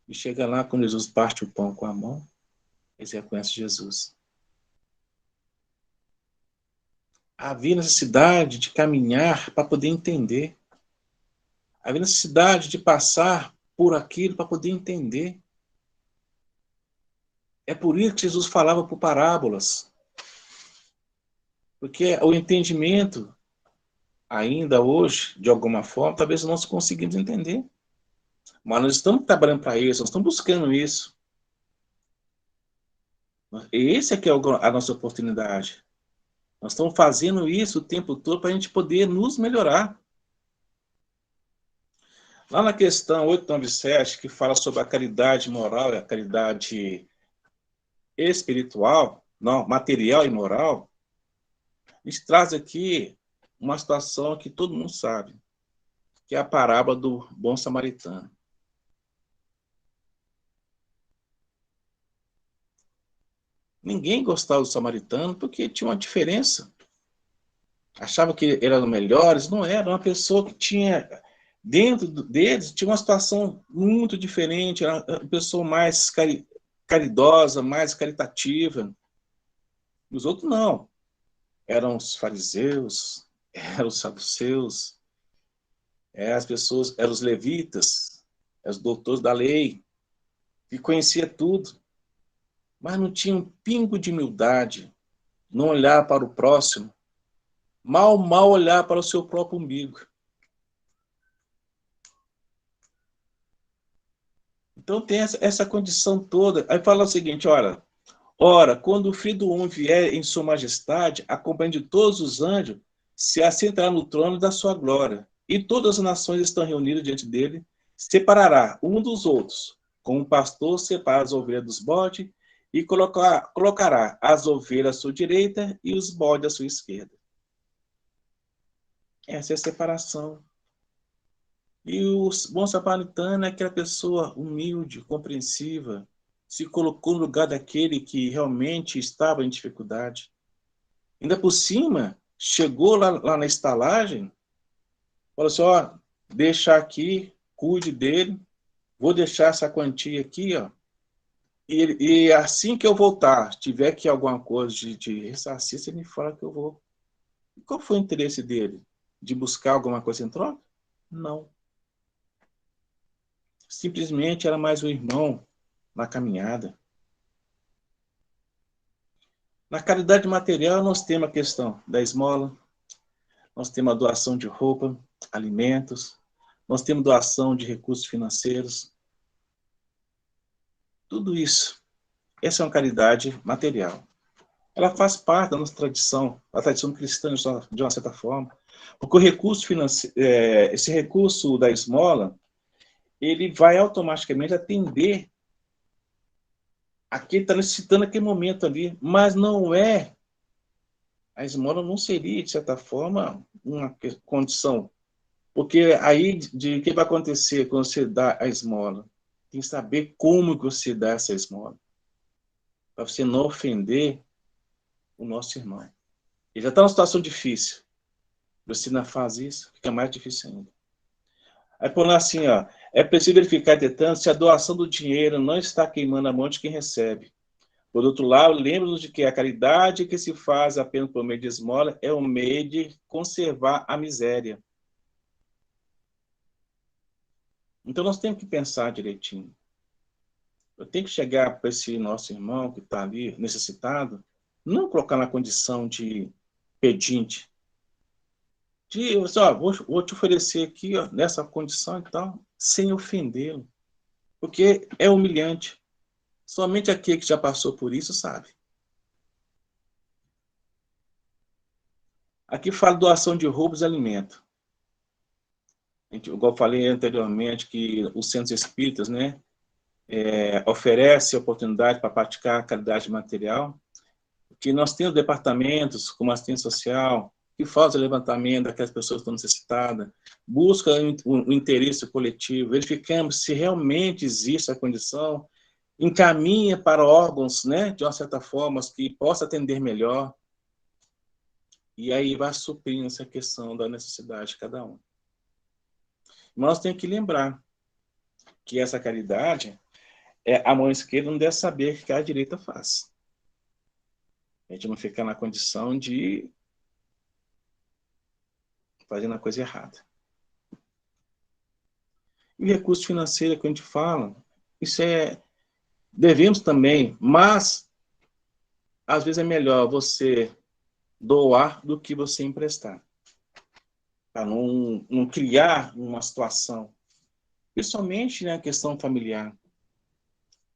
e chega lá, quando Jesus parte o pão com a mão, eles reconhecem Jesus. Havia necessidade de caminhar para poder entender. Havia necessidade de passar por aquilo para poder entender. É por isso que Jesus falava por parábolas. Porque o entendimento, ainda hoje, de alguma forma, talvez nós conseguimos entender. Mas nós estamos trabalhando para isso, nós estamos buscando isso. Esse aqui é a nossa oportunidade. Nós estamos fazendo isso o tempo todo para a gente poder nos melhorar. Lá na questão 897, que fala sobre a caridade moral e a caridade espiritual, não, material e moral, a gente traz aqui uma situação que todo mundo sabe, que é a parábola do bom samaritano. Ninguém gostava do samaritano porque tinha uma diferença. Achava que eram melhores, não era. Uma pessoa que tinha, dentro deles, tinha uma situação muito diferente, era uma pessoa mais caridosa, mais caritativa. Os outros não. Eram os fariseus, eram os saduceus, as pessoas, eram os levitas, eram os doutores da lei, que conhecia tudo, mas não tinha um pingo de humildade, não olhar para o próximo, mal olhar para o seu próprio umbigo. Então tem essa condição toda. Aí fala o seguinte, ora, quando o Filho do Homem vier em sua majestade, acompanhado de todos os anjos, se assentará no trono da sua glória, e todas as nações estão reunidas diante dele, separará um dos outros, como um pastor separa as ovelhas dos bodes, e colocará as ovelhas à sua direita e os bodes à sua esquerda. Essa é a separação. E o bom samaritano é aquela pessoa humilde, compreensiva, se colocou no lugar daquele que realmente estava em dificuldade. Ainda por cima, chegou lá na estalagem, falou assim, deixa aqui, cuide dele, vou deixar essa quantia aqui, e assim que eu voltar, tiver aqui alguma coisa de ressarcir, você me fala que eu vou. E qual foi o interesse dele? De buscar alguma coisa em troca? Não. Simplesmente era mais um irmão na caminhada. Na caridade material, nós temos a questão da esmola, nós temos a doação de roupa, alimentos, nós temos doação de recursos financeiros. Tudo isso. Essa é uma caridade material. Ela faz parte da nossa tradição, a tradição cristã, de uma certa forma. Porque o recurso financeiro, esse recurso da esmola, ele vai automaticamente atender a quem está necessitando naquele momento ali, mas não é. A esmola não seria, de certa forma, uma condição. Porque aí, de que vai acontecer quando você dá a esmola? Tem que saber como que você dá essa esmola. Para você não ofender o nosso irmão. Ele já está numa situação difícil. Você não faz isso, fica mais difícil ainda. Aí, por lá assim, ó, é preciso verificar, entretanto, se a doação do dinheiro não está queimando a mão de quem recebe. Por outro lado, lembre-nos de que a caridade que se faz apenas por meio de esmola é o meio de conservar a miséria. Então, nós temos que pensar direitinho. Eu tenho que chegar para esse nosso irmão que está ali, necessitado, não colocar na condição de pedinte, de, ó, vou te oferecer aqui, ó, nessa condição e tal, sem ofendê-lo. Porque é humilhante. Somente aquele que já passou por isso sabe. Aqui fala doação de roubos e alimento. Igual eu falei anteriormente, que os centros espíritas, né, oferece oportunidade para praticar a caridade material, que nós temos departamentos como assistência social, que fazem o levantamento daquelas pessoas que estão necessitadas, busca o interesse coletivo, verificamos se realmente existe a condição, encaminha para órgãos, né, de uma certa forma, que possa atender melhor, e aí vai suprindo essa questão da necessidade de cada um. Nós temos que lembrar que essa caridade, a mão esquerda não deve saber o que a direita faz. A gente não fica na condição de fazendo a coisa errada. E recurso financeiro que a gente fala, isso devemos também, mas às vezes é melhor você doar do que você emprestar. Para não criar uma situação, principalmente na questão familiar.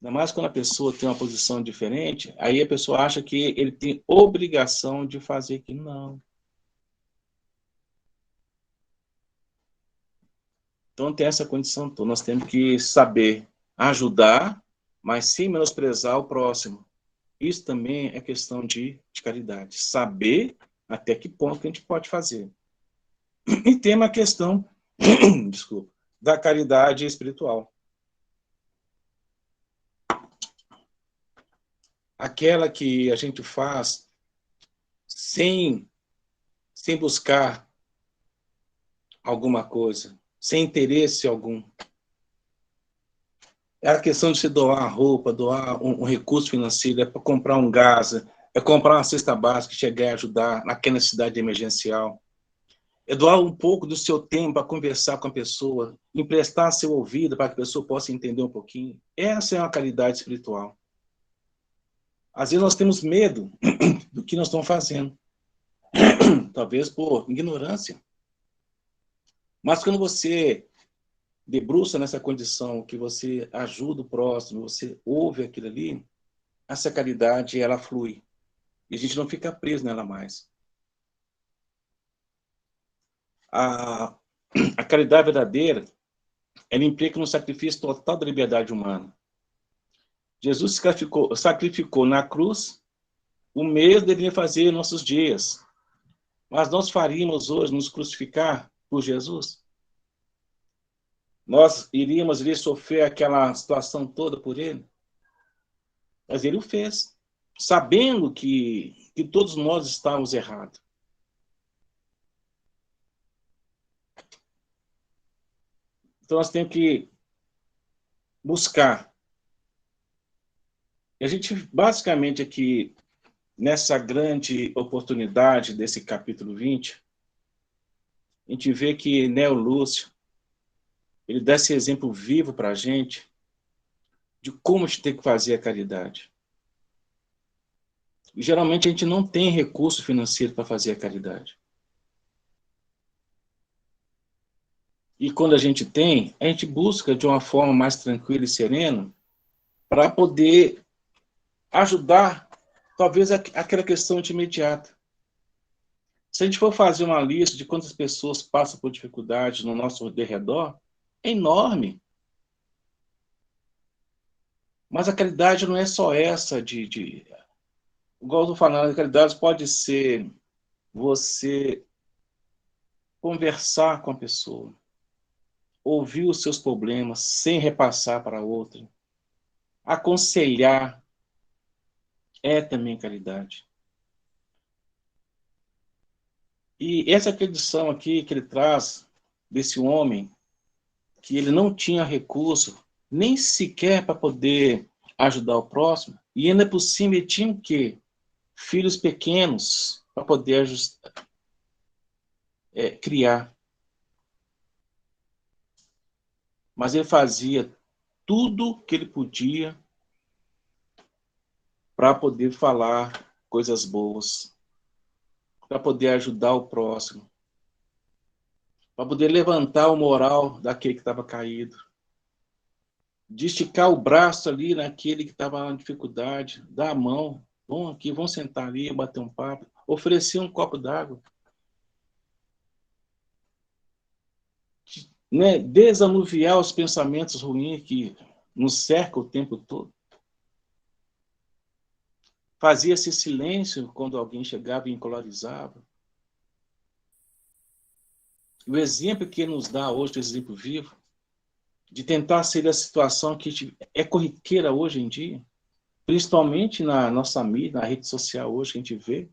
Ainda mais quando a pessoa tem uma posição diferente, aí a pessoa acha que ele tem obrigação de fazer aquilo. Não. Então tem essa condição toda. Nós temos que saber ajudar, mas sem menosprezar o próximo. Isso também é questão de caridade. Saber até que ponto que a gente pode fazer. E tem uma questão, desculpa, da caridade espiritual. Aquela que a gente faz sem buscar alguma coisa, sem interesse algum. É a questão de se doar roupa, doar um recurso financeiro, é para comprar um gás, é comprar uma cesta básica, chegar a ajudar naquela necessidade emergencial. É doar um pouco do seu tempo para conversar com a pessoa, emprestar seu ouvido para que a pessoa possa entender um pouquinho. Essa é uma caridade espiritual. Às vezes nós temos medo do que nós estamos fazendo. Talvez por ignorância. Mas quando você debruça nessa condição, que você ajuda o próximo, você ouve aquilo ali, essa caridade, ela flui. E a gente não fica preso nela mais. A caridade verdadeira, ela implica no sacrifício total da liberdade humana. Jesus sacrificou na cruz o mesmo deveria fazer em nossos dias. Mas nós faríamos hoje nos crucificar por Jesus? Nós iríamos ali sofrer aquela situação toda por ele? Mas ele o fez, sabendo que todos nós estávamos errados. Então nós temos que buscar. E a gente, basicamente, aqui, nessa grande oportunidade desse capítulo 20, a gente vê que Neo Lúcio, ele dá esse exemplo vivo para a gente de como a gente tem que fazer a caridade. E, geralmente, a gente não tem recurso financeiro para fazer a caridade. E quando a gente tem, a gente busca de uma forma mais tranquila e serena para poder ajudar, talvez, aquela questão de imediata. Se a gente for fazer uma lista de quantas pessoas passam por dificuldade no nosso derredor, é enorme. Mas a caridade não é só essa igual eu estou falando, a caridade pode ser você conversar com a pessoa, ouvir os seus problemas sem repassar para outra, aconselhar, é também caridade. E essa condição aqui que ele traz desse homem, que ele não tinha recurso nem sequer para poder ajudar o próximo, e ainda por cima ele tinha o quê? Filhos pequenos para poder criar. Mas ele fazia tudo que ele podia para poder falar coisas boas, para poder ajudar o próximo, para poder levantar o moral daquele que estava caído, de esticar o braço ali naquele que estava na dificuldade, dar a mão, vão aqui, vão sentar ali, bater um papo, oferecer um copo d'água, né? Desanuviar os pensamentos ruins que nos cercam o tempo todo. Fazia-se silêncio quando alguém chegava e encolarizava. O exemplo que ele nos dá hoje, o exemplo vivo, de tentar sair da situação que é corriqueira hoje em dia, principalmente na nossa mídia, na rede social hoje, que a gente vê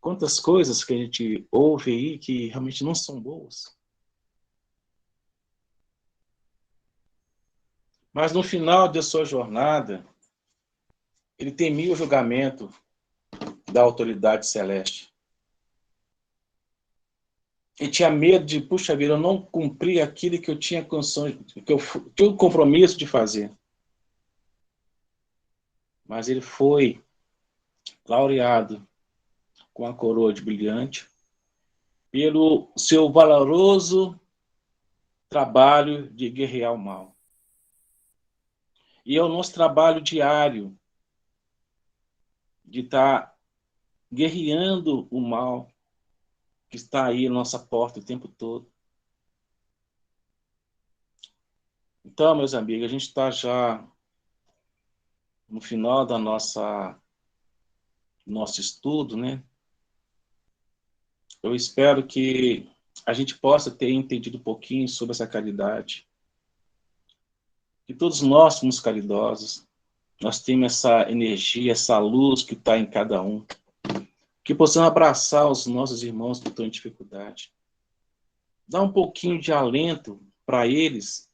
quantas coisas que a gente ouve aí que realmente não são boas. Mas no final de sua jornada, ele temia o julgamento da autoridade celeste. Ele tinha medo de, puxa vida, eu não cumpri aquilo que eu tinha condições, que eu tinha o compromisso de fazer. Mas ele foi laureado com a coroa de brilhante pelo seu valoroso trabalho de guerrear o mal. E é o nosso trabalho diário de estar guerreando o mal que está aí na nossa porta o tempo todo. Então, meus amigos, a gente está já no final da nosso estudo, né? Eu espero que a gente possa ter entendido um pouquinho sobre essa caridade. Que todos nós somos caridosos. Nós temos essa energia, essa luz que está em cada um. Que possamos abraçar os nossos irmãos que estão em dificuldade. Dar um pouquinho de alento para eles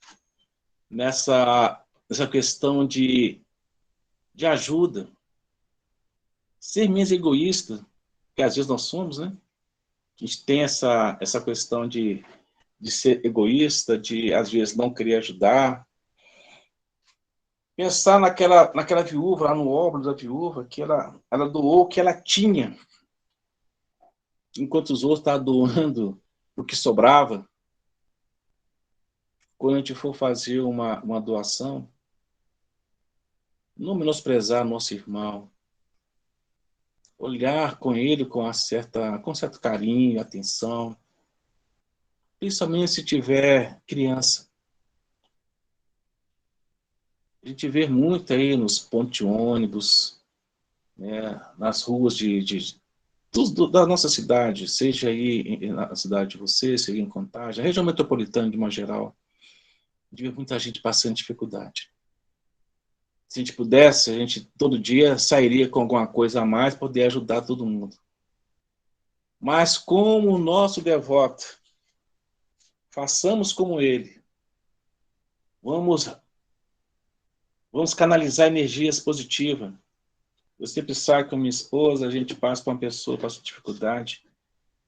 nessa questão de ajuda. Ser menos egoísta, que às vezes nós somos, né? A gente tem essa questão de ser egoísta, de às vezes não querer ajudar. Pensar naquela viúva, lá no óbolo da viúva, que ela doou o que ela tinha, enquanto os outros estavam doando o que sobrava. Quando a gente for fazer uma doação, não menosprezar nosso irmão, olhar com ele com certo carinho, atenção, principalmente se tiver criança. A gente vê muito aí nos pontos de ônibus, né, nas ruas da nossa cidade, seja aí na cidade de vocês, seja em Contagem, a região metropolitana de uma geral, a gente vê muita gente passando dificuldade. Se a gente pudesse, a gente todo dia sairia com alguma coisa a mais para poder ajudar todo mundo. Mas como o nosso devoto, façamos como ele. Vamos canalizar energias positivas. Eu sempre saio com minha esposa, a gente passa para uma pessoa, passa dificuldade,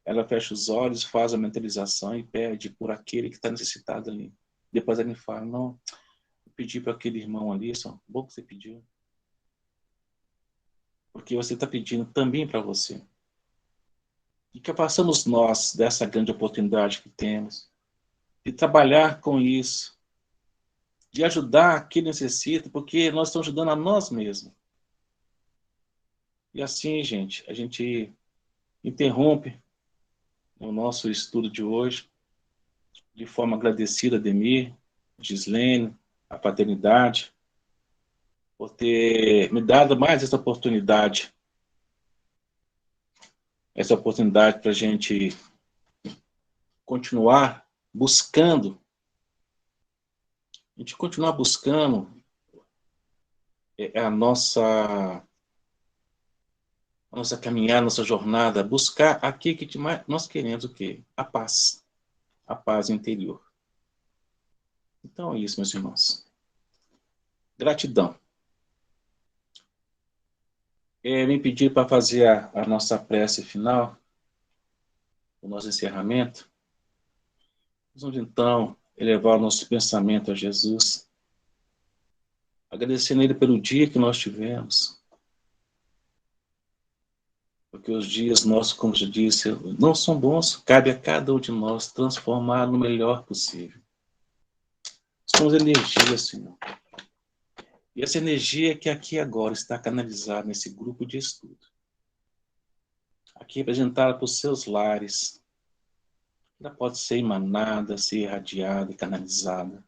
ela fecha os olhos, faz a mentalização e pede por aquele que está necessitado ali. Depois ela me fala, não, eu pedi para aquele irmão ali, só bom que você pediu. Porque você está pedindo também para você. E que passamos nós dessa grande oportunidade que temos, de trabalhar com isso, de ajudar quem necessita, porque nós estamos ajudando a nós mesmos. E assim, gente, a gente interrompe o nosso estudo de hoje, de forma agradecida a Ademir, Gislene, a paternidade, por ter me dado mais essa oportunidade para a gente continuar buscando, a nossa caminhada, nossa jornada, buscar aqui que nós queremos o quê? A paz interior. Então é isso, meus irmãos. Gratidão. Me pediram para fazer a nossa prece final, o nosso encerramento. Vamos então elevar o nosso pensamento a Jesus, agradecendo a Ele pelo dia que nós tivemos, porque os dias nossos, como eu disse, não são bons, cabe a cada um de nós transformar no melhor possível. Somos energia, Senhor. E essa energia que aqui agora está canalizada nesse grupo de estudo, aqui representada por seus lares, ela pode ser emanada, ser irradiada e canalizada,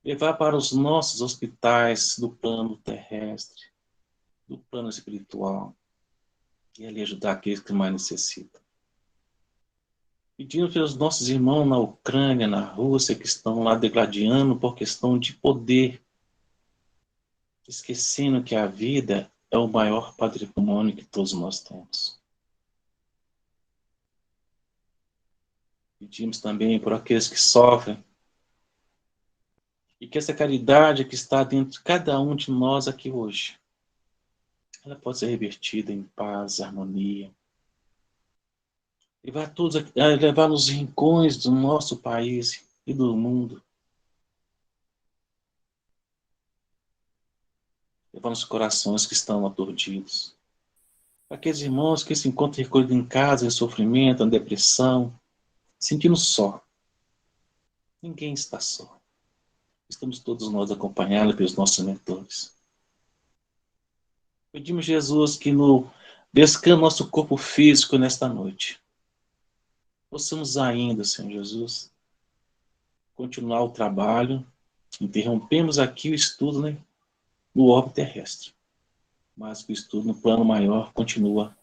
levar para os nossos hospitais do plano terrestre, do plano espiritual, e ali ajudar aqueles que mais necessitam. Pedindo pelos nossos irmãos na Ucrânia, na Rússia, que estão lá degladiando por questão de poder, esquecendo que a vida é o maior patrimônio que todos nós temos. Pedimos também por aqueles que sofrem, e que essa caridade que está dentro de cada um de nós aqui hoje, ela pode ser revertida em paz, harmonia, levar nos rincões do nosso país e do mundo, levar nos corações que estão aturdidos, aqueles irmãos que se encontram recolhidos em casa, em sofrimento, em depressão, sentindo só. Ninguém está só. Estamos todos nós acompanhados pelos nossos mentores. Pedimos, Jesus, que no descanso nosso corpo físico nesta noite, possamos ainda, Senhor Jesus, continuar o trabalho. Interrompemos aqui o estudo, né, no orbe terrestre, mas que o estudo no plano maior continua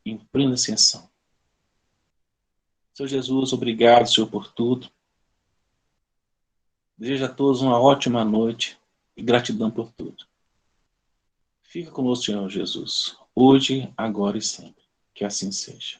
em plena ascensão. Senhor Jesus, obrigado, Senhor, por tudo. Desejo a todos uma ótima noite e gratidão por tudo. Fica conosco, Senhor Jesus, hoje, agora e sempre. Que assim seja.